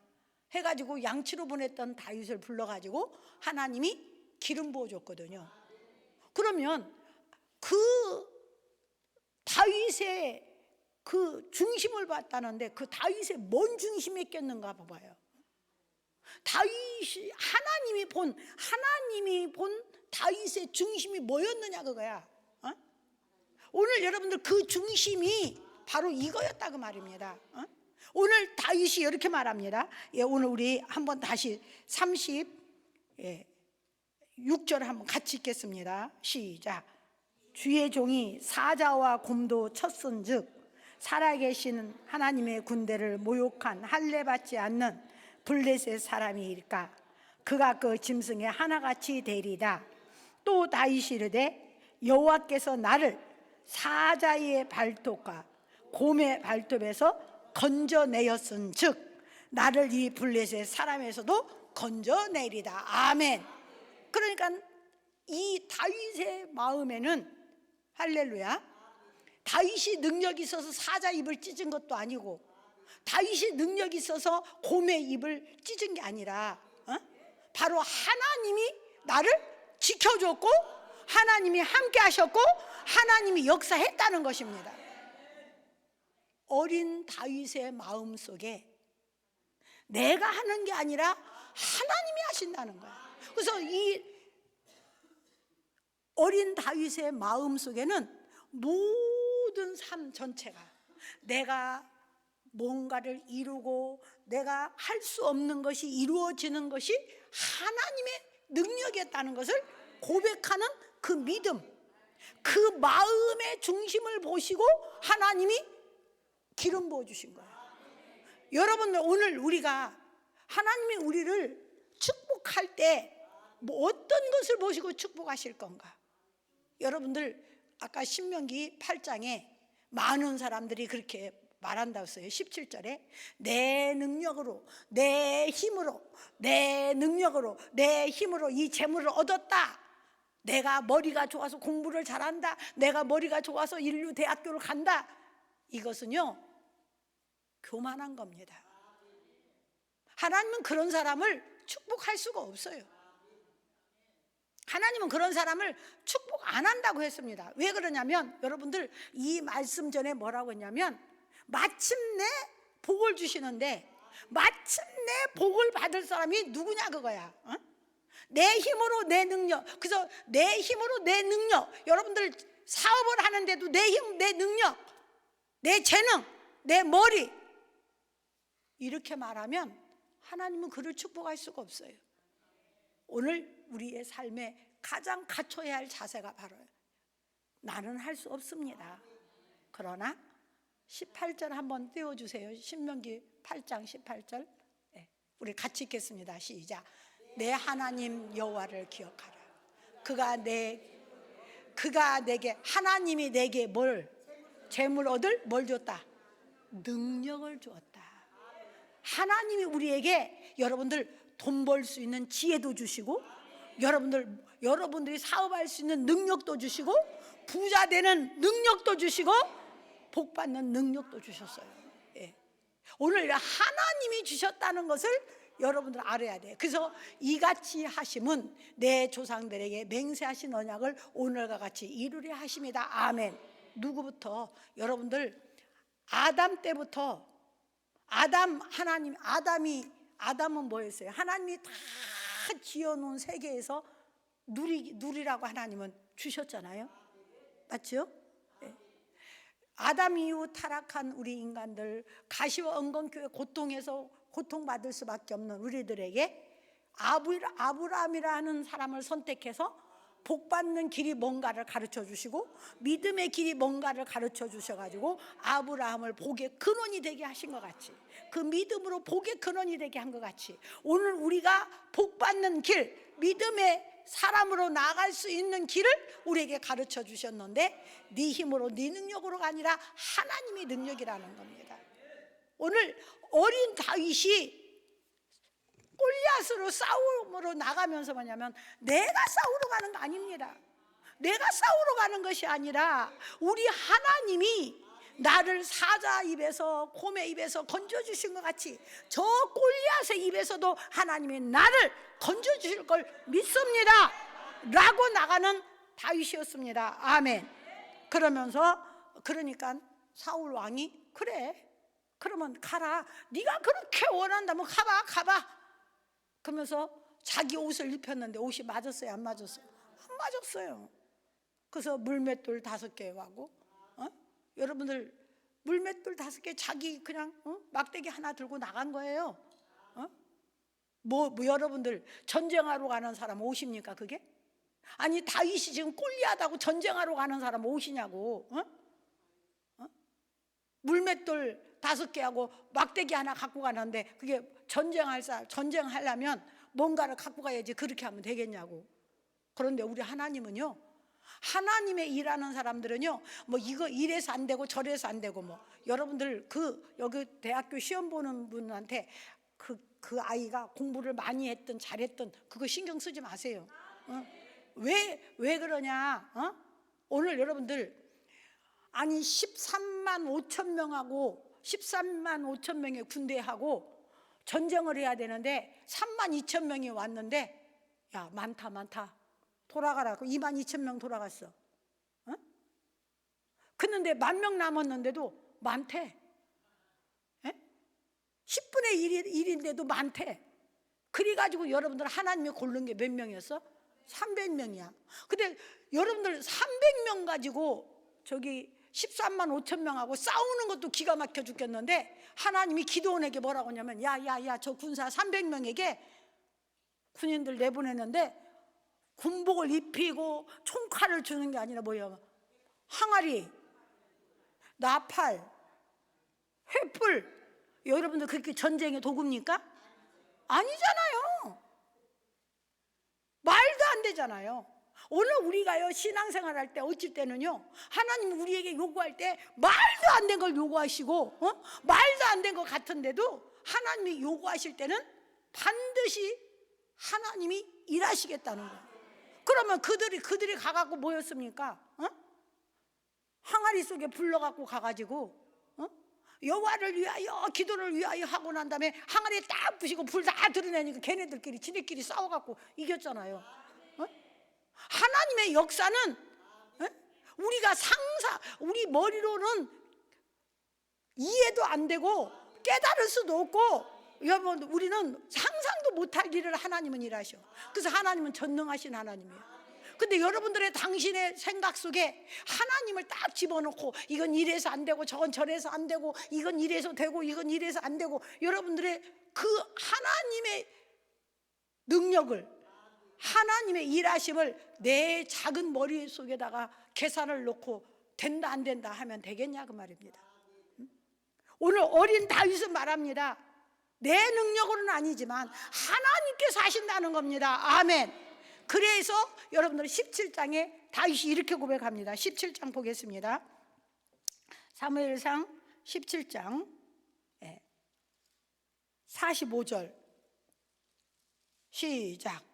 해가지고 양치로 보냈던 다윗을 불러가지고 하나님이 기름 부어줬거든요. 그러면 그 다윗의 그 중심을 봤다는데 그 다윗의 뭔 중심이 꼈는가 봐봐요. 다윗이 하나님이 본 다윗의 중심이 뭐였느냐 그거야. 오늘 여러분들 그 중심이 바로 이거였다고 말입니다. 오늘 다윗이 이렇게 말합니다. 오늘 우리 한번 다시 36절 한번 같이 읽겠습니다. 시작. 주의 종이 사자와 곰도 쳤은즉 살아계시는 하나님의 군대를 모욕한 할례받지 않는 블레셋 사람이일까? 그가 그 짐승의 하나같이 되리다. 또 다윗이 이르되 여호와께서 나를 사자의 발톱과 곰의 발톱에서 건져내었은즉 나를 이 블레셋 사람에서도 건져내리다. 아멘. 그러니까 이 다윗의 마음에는 할렐루야, 다윗이 능력이 있어서 사자 입을 찢은 것도 아니고 다윗이 능력이 있어서 곰의 입을 찢은 게 아니라 바로 하나님이 나를 지켜줬고 하나님이 함께 하셨고 하나님이 역사했다는 것입니다. 어린 다윗의 마음 속에 내가 하는 게 아니라 하나님이 하신다는 거예요. 그래서 이 어린 다윗의 마음 속에는 모든 삶 전체가 내가 뭔가를 이루고 내가 할 수 없는 것이 이루어지는 것이 하나님의 능력이었다는 것을 고백하는 그 믿음, 그 마음의 중심을 보시고 하나님이 기름 부어주신 거예요. 여러분들 오늘 우리가 하나님이 우리를 축복할 때 뭐 어떤 것을 보시고 축복하실 건가? 여러분들 아까 신명기 8장에 많은 사람들이 그렇게 말한다고 했어요. 17절에 내 능력으로 내 힘으로 내 능력으로 내 힘으로 이 재물을 얻었다. 내가 머리가 좋아서 공부를 잘한다. 내가 머리가 좋아서 인류 대학교를 간다. 이것은요 교만한 겁니다. 하나님은 그런 사람을 축복할 수가 없어요. 하나님은 그런 사람을 축복 안 한다고 했습니다. 왜 그러냐면 여러분들 이 말씀 전에 뭐라고 했냐면 마침내 복을 주시는데 마침내 복을 받을 사람이 누구냐 그거야. 내 힘으로 내 능력. 그래서 내 힘으로 내 능력. 여러분들 사업을 하는데도 내 힘, 내 능력, 내 재능, 내 머리 이렇게 말하면 하나님은 그를 축복할 수가 없어요. 오늘 우리의 삶에 가장 갖춰야 할 자세가 바로 나는 할 수 없습니다. 그러나 18절 한번 띄워주세요. 신명기 8장 18절. 우리 같이 읽겠습니다. 시작. 내 하나님 여호와를 기억하라. 그가 내게 하나님이 내게 뭘 재물 얻을 뭘 줬다? 능력을 주었다. 하나님이 우리에게 여러분들 돈 벌 수 있는 지혜도 주시고 여러분들이 사업할 수 있는 능력도 주시고 부자 되는 능력도 주시고 복 받는 능력도 주셨어요. 오늘 하나님이 주셨다는 것을 여러분들 알아야 돼요. 그래서 이같이 하심은 내 조상들에게 맹세하신 언약을 오늘과 같이 이루려 하심이다. 아멘. 누구부터? 여러분들 아담 때부터 아담은 뭐였어요? 하나님이 다 지어놓은 세계에서 누리라고 하나님은 주셨잖아요. 맞죠? 아담 이후 타락한 우리 인간들, 가시와 은건교회 고통에서 고통받을 수밖에 없는 우리들에게 아브라함이라는 사람을 선택해서 복 받는 길이 뭔가를 가르쳐 주시고 믿음의 길이 뭔가를 가르쳐 주셔가지고 아브라함을 복의 근원이 되게 하신 것 같이, 그 믿음으로 복의 근원이 되게 한 것 같이, 오늘 우리가 복 받는 길, 믿음의 사람으로 나아갈 수 있는 길을 우리에게 가르쳐 주셨는데, 네 힘으로 네 능력으로가 아니라 하나님의 능력이라는 겁니다. 오늘 어린 다윗이 골리앗으로 싸움으로 나가면서 뭐냐면, 내가 싸우러 가는 거 아닙니다. 내가 싸우러 가는 것이 아니라 우리 하나님이 나를 사자 입에서, 곰의 입에서 건져주신 것 같이 저 골리앗의 입에서도 하나님이 나를 건져주실 걸 믿습니다 라고 나가는 다윗이었습니다. 아멘. 그러니까 사울 왕이, 그래 그러면 가라, 네가 그렇게 원한다면 가봐 그러면서 자기 옷을 입혔는데 옷이 맞았어요, 안 맞았어요? 안 맞았어요. 그래서 물맷돌 5개 하고, 여러분들 물맷돌 5개 자기 그냥 막대기 하나 들고 나간 거예요. 뭐 여러분들 전쟁하러 가는 사람 오십니까 그게? 아니 다윗이 지금 골리앗하고 전쟁하러 가는 사람 오시냐고. 물맷돌 5개 하고 막대기 하나 갖고 가는데 그게 전쟁하려면 뭔가를 갖고 가야지 그렇게 하면 되겠냐고. 그런데 우리 하나님은요, 하나님의 일하는 사람들은요, 뭐 이거 이래서 안 되고 저래서 안 되고, 뭐 여러분들 여기 대학교 시험 보는 분한테 그 아이가 공부를 많이 했든 잘했든 그거 신경 쓰지 마세요. 왜 그러냐? 오늘 여러분들 아니 13만 5천 명하고 13만 5천 명의 군대하고 전쟁을 해야 되는데 3만 2천 명이 왔는데, 야 많다 돌아가라고 2만 2천 명 돌아갔어. 그런데 10,000명 남았는데도 많대. 10분의 1인데도 많대. 그래가지고 여러분들 하나님이 고른 게 몇 명이었어? 300명이야. 근데 여러분들 300명 가지고 저기 13만 5천 명하고 싸우는 것도 기가 막혀 죽겠는데, 하나님이 기드온에게 뭐라고 하냐면, 야야야 저 군사 300명에게 군인들 내보내는데 군복을 입히고 총칼을 주는 게 아니라 뭐야, 항아리, 나팔, 횃불. 여러분들 그렇게 전쟁의 도구입니까? 아니잖아요. 말도 안 되잖아요. 오늘 우리가요 신앙생활 할 때 어쩔 때는요, 하나님 우리에게 요구할 때 말도 안 된 걸 요구하시고, 말도 안 된 것 같은데도 하나님이 요구하실 때는 반드시 하나님이 일하시겠다는 거예요. 그러면 그들이 가갖고 뭐였습니까? 항아리 속에 불러갖고 가가지고 여호와를 위하여 기도를 위하여 하고 난 다음에 항아리에 딱 부시고 불 다 드러내니까 걔네들끼리 지네끼리 싸워갖고 이겼잖아요. 하나님의 역사는 우리가 우리 머리로는 이해도 안 되고 깨달을 수도 없고, 여러분 우리는 상상도 못할 일을 하나님은 일하셔. 그래서 하나님은 전능하신 하나님이에요. 근데 여러분들의 당신의 생각 속에 하나님을 딱 집어넣고 이건 이래서 안 되고 저건 저래서 안 되고 이건 이래서 되고 이건 이래서 안 되고, 여러분들의 그 하나님의 능력을, 하나님의 일하심을 내 작은 머릿속에다가 계산을 놓고 된다 안 된다 하면 되겠냐 그 말입니다. 오늘 어린 다윗은 말합니다. 내 능력으로는 아니지만 하나님께서 하신다는 겁니다. 아멘. 그래서 여러분들 17장에 다윗이 이렇게 고백합니다. 17장 보겠습니다. 사무엘상 17장 45절 시작.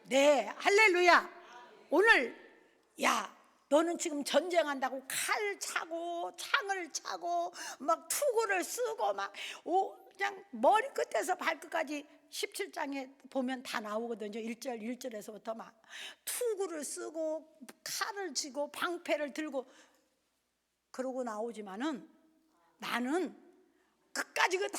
네, 할렐루야. 오늘 야 너는 지금 전쟁한다고 칼 차고 창을 차고 막 투구를 쓰고 막 그냥 머리끝에서 발끝까지 17장에 보면 다 나오거든요. 1절에서부터 막 투구를 쓰고 칼을 쥐고 방패를 들고 그러고 나오지만은, 나는 끝까지 그 다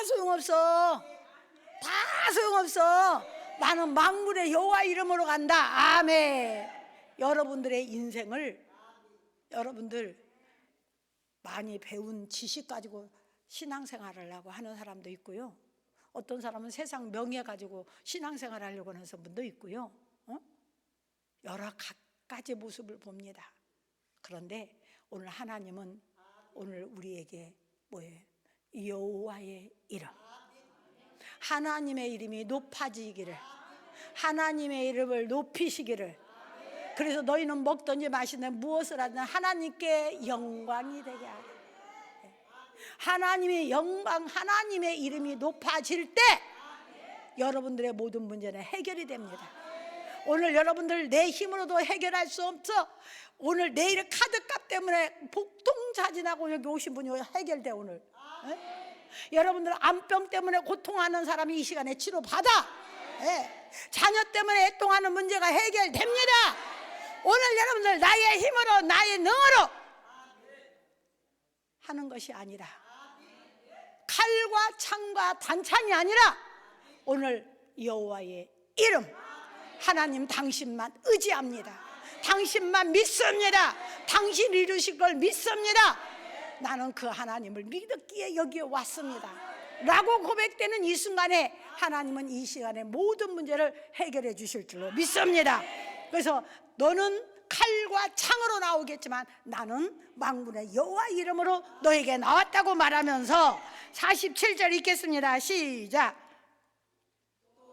소용없어. 다 소용없어. 나는 만군의 여호와 이름으로 간다. 아멘. 여러분들의 인생을 여러분들 많이 배운 지식 가지고 신앙생활을 하고 하는 사람도 있고요. 어떤 사람은 세상 명예 가지고 신앙생활을 하려고 하는 분도 있고요. 여러 가지 모습을 봅니다. 그런데 오늘 하나님은 오늘 우리에게 뭐예요? 여호와의 이름, 하나님의 이름이 높아지기를, 하나님의 이름을 높이시기를. 그래서 너희는 먹든지 마시든 무엇을 하든 하나님께 영광이 되게 하라. 하나님의 영광, 하나님의 이름이 높아질 때 여러분들의 모든 문제는 해결이 됩니다. 오늘 여러분들 내 힘으로도 해결할 수 없어. 오늘 내일 카드값 때문에 복통자진하고 여기 오신 분이 해결돼. 오늘 여러분들 암병 때문에 고통하는 사람이 이 시간에 치료받아. 자녀 때문에 애통하는 문제가 해결됩니다. 오늘 여러분들 나의 힘으로 나의 능으로 하는 것이 아니라, 칼과 창과 단창이 아니라 오늘 여호와의 이름, 하나님 당신만 의지합니다. 당신만 믿습니다. 당신 이루실 걸 믿습니다. 나는 그 하나님을 믿기에 여기에 왔습니다 라고 고백되는 이 순간에 하나님은 이 시간에 모든 문제를 해결해 주실 줄로 믿습니다. 그래서 너는 칼과 창으로 나오겠지만 나는 만군의 여호와 이름으로 너에게 나왔다고 말하면서 47절 읽겠습니다. 시작.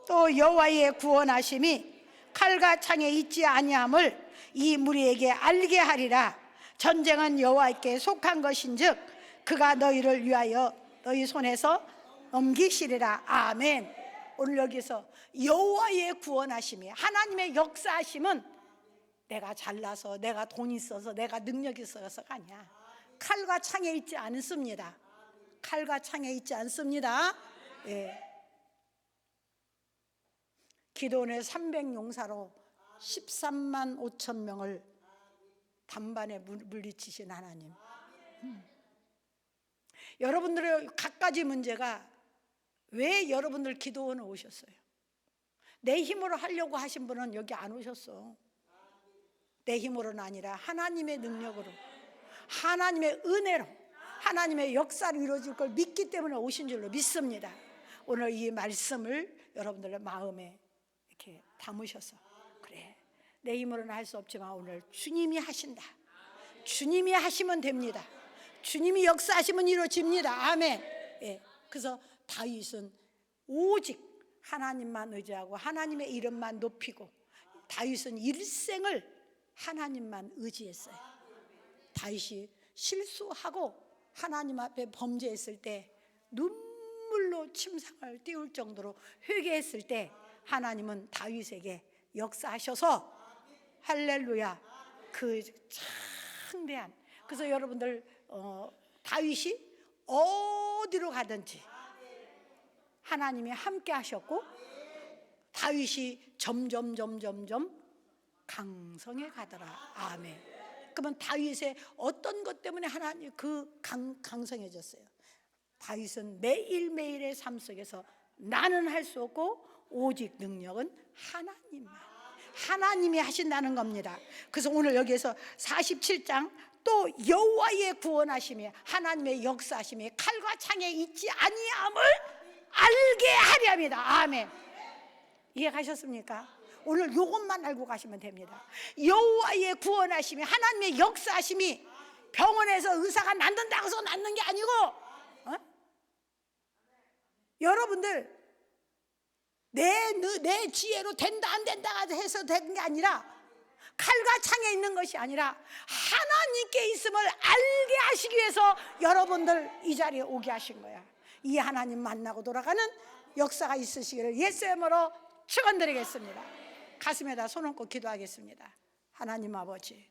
또 여호와의 구원하심이 칼과 창에 있지 아니함을 이 무리에게 알게 하리라. 전쟁은 여호와께 속한 것인즉 그가 너희를 위하여 너희 손에서 넘기시리라. 아멘. 오늘 여기서 여호와의 구원하심이, 하나님의 역사하심은 내가 잘나서, 내가 돈 있어서, 내가 능력이 있어서가 아니야. 칼과 창에 있지 않습니다. 칼과 창에 있지 않습니다. 기도원의 300용사로 13만 5천 명을 단번에 물리치신 하나님. 여러분들의 갖가지 문제가 왜 여러분들 기도원에 오셨어요? 내 힘으로 하려고 하신 분은 여기 안 오셨어. 내 힘으로는 아니라 하나님의 능력으로, 하나님의 은혜로, 하나님의 역사로 이루어질 걸 믿기 때문에 오신 줄로 믿습니다. 오늘 이 말씀을 여러분들의 마음에 이렇게 담으셔서, 그래, 내 힘으로는 할 수 없지만 오늘 주님이 하신다, 주님이 하시면 됩니다, 주님이 역사하시면 이루어집니다. 아멘. 그래서 다윗은 오직 하나님만 의지하고 하나님의 이름만 높이고, 다윗은 일생을 하나님만 의지했어요. 다윗이 실수하고 하나님 앞에 범죄했을 때 눈물로 침상을 띄울 정도로 회개했을 때 하나님은 다윗에게 역사하셔서, 할렐루야, 그 창대한, 그래서 여러분들 다윗이 어디로 가든지 하나님이 함께 하셨고, 다윗이 점점 강성해 가더라. 아멘. 그러면 다윗의 어떤 것 때문에 하나님 강성해졌어요? 다윗은 매일매일의 삶 속에서 나는 할 수 없고 오직 능력은 하나님이 하신다는 겁니다. 그래서 오늘 여기에서 47장 또 여호와의 구원하심이, 하나님의 역사하심이 칼과 창에 있지 아니함을 알게 하려 합니다. 아멘. 이해가셨습니까? 오늘 이것만 알고 가시면 됩니다. 여호와의 구원하심이, 하나님의 역사하심이 병원에서 의사가 낫는다고 해서 낫는 게 아니고, 여러분들 내 지혜로 된다 안 된다 해서 된 게 아니라, 칼과 창에 있는 것이 아니라 하나님께 있음을 알게 하시기 위해서 여러분들 이 자리에 오게 하신 거야. 이 하나님 만나고 돌아가는 역사가 있으시기를 예수의 이름으로 축원드리겠습니다. 가슴에다 손 얹고 기도하겠습니다. 하나님 아버지,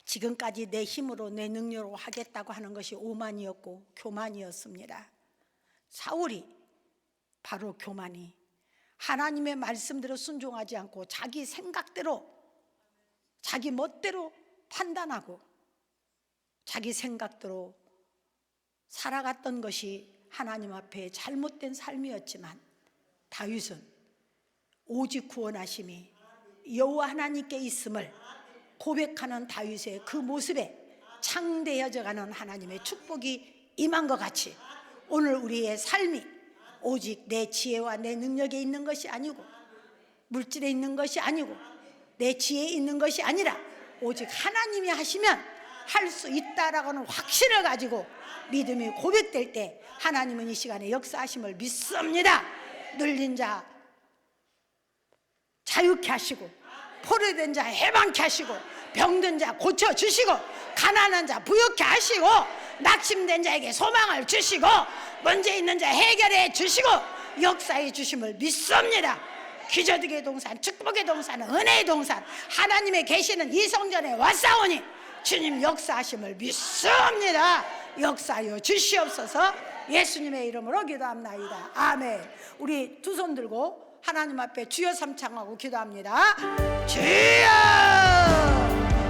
지금까지 내 힘으로 내 능력으로 하겠다고 하는 것이 오만이었고 교만이었습니다. 사울이 바로 교만이, 하나님의 말씀대로 순종하지 않고 자기 생각대로, 자기 멋대로 판단하고 자기 생각대로 살아갔던 것이 하나님 앞에 잘못된 삶이었지만, 다윗은 오직 구원하심이 여호와 하나님께 있음을 고백하는 다윗의 그 모습에 창대해져가는 하나님의 축복이 임한 것 같이 오늘 우리의 삶이 오직 내 지혜와 내 능력에 있는 것이 아니고 물질에 있는 것이 아니고 내 지혜에 있는 것이 아니라 오직 하나님이 하시면 할 수 있다라고는 확신을 가지고 믿음이 고백될 때 하나님은 이 시간에 역사하심을 믿습니다. 눌린 자 자유케 하시고 포로된 자 해방케 하시고 병든 자 고쳐주시고 가난한 자 부유케 하시고 낙심된 자에게 소망을 주시고 문제 있는 자 해결해 주시고 역사해 주심을 믿습니다. 기저득의 동산, 축복의 동산, 은혜의 동산 하나님의 계시는 이 성전에 왔사오니 주님 역사하심을 믿습니다. 역사하여 주시옵소서. 예수님의 이름으로 기도합나이다. 아멘. 우리 두 손 들고 하나님 앞에 주여 삼창하고 기도합니다. 주여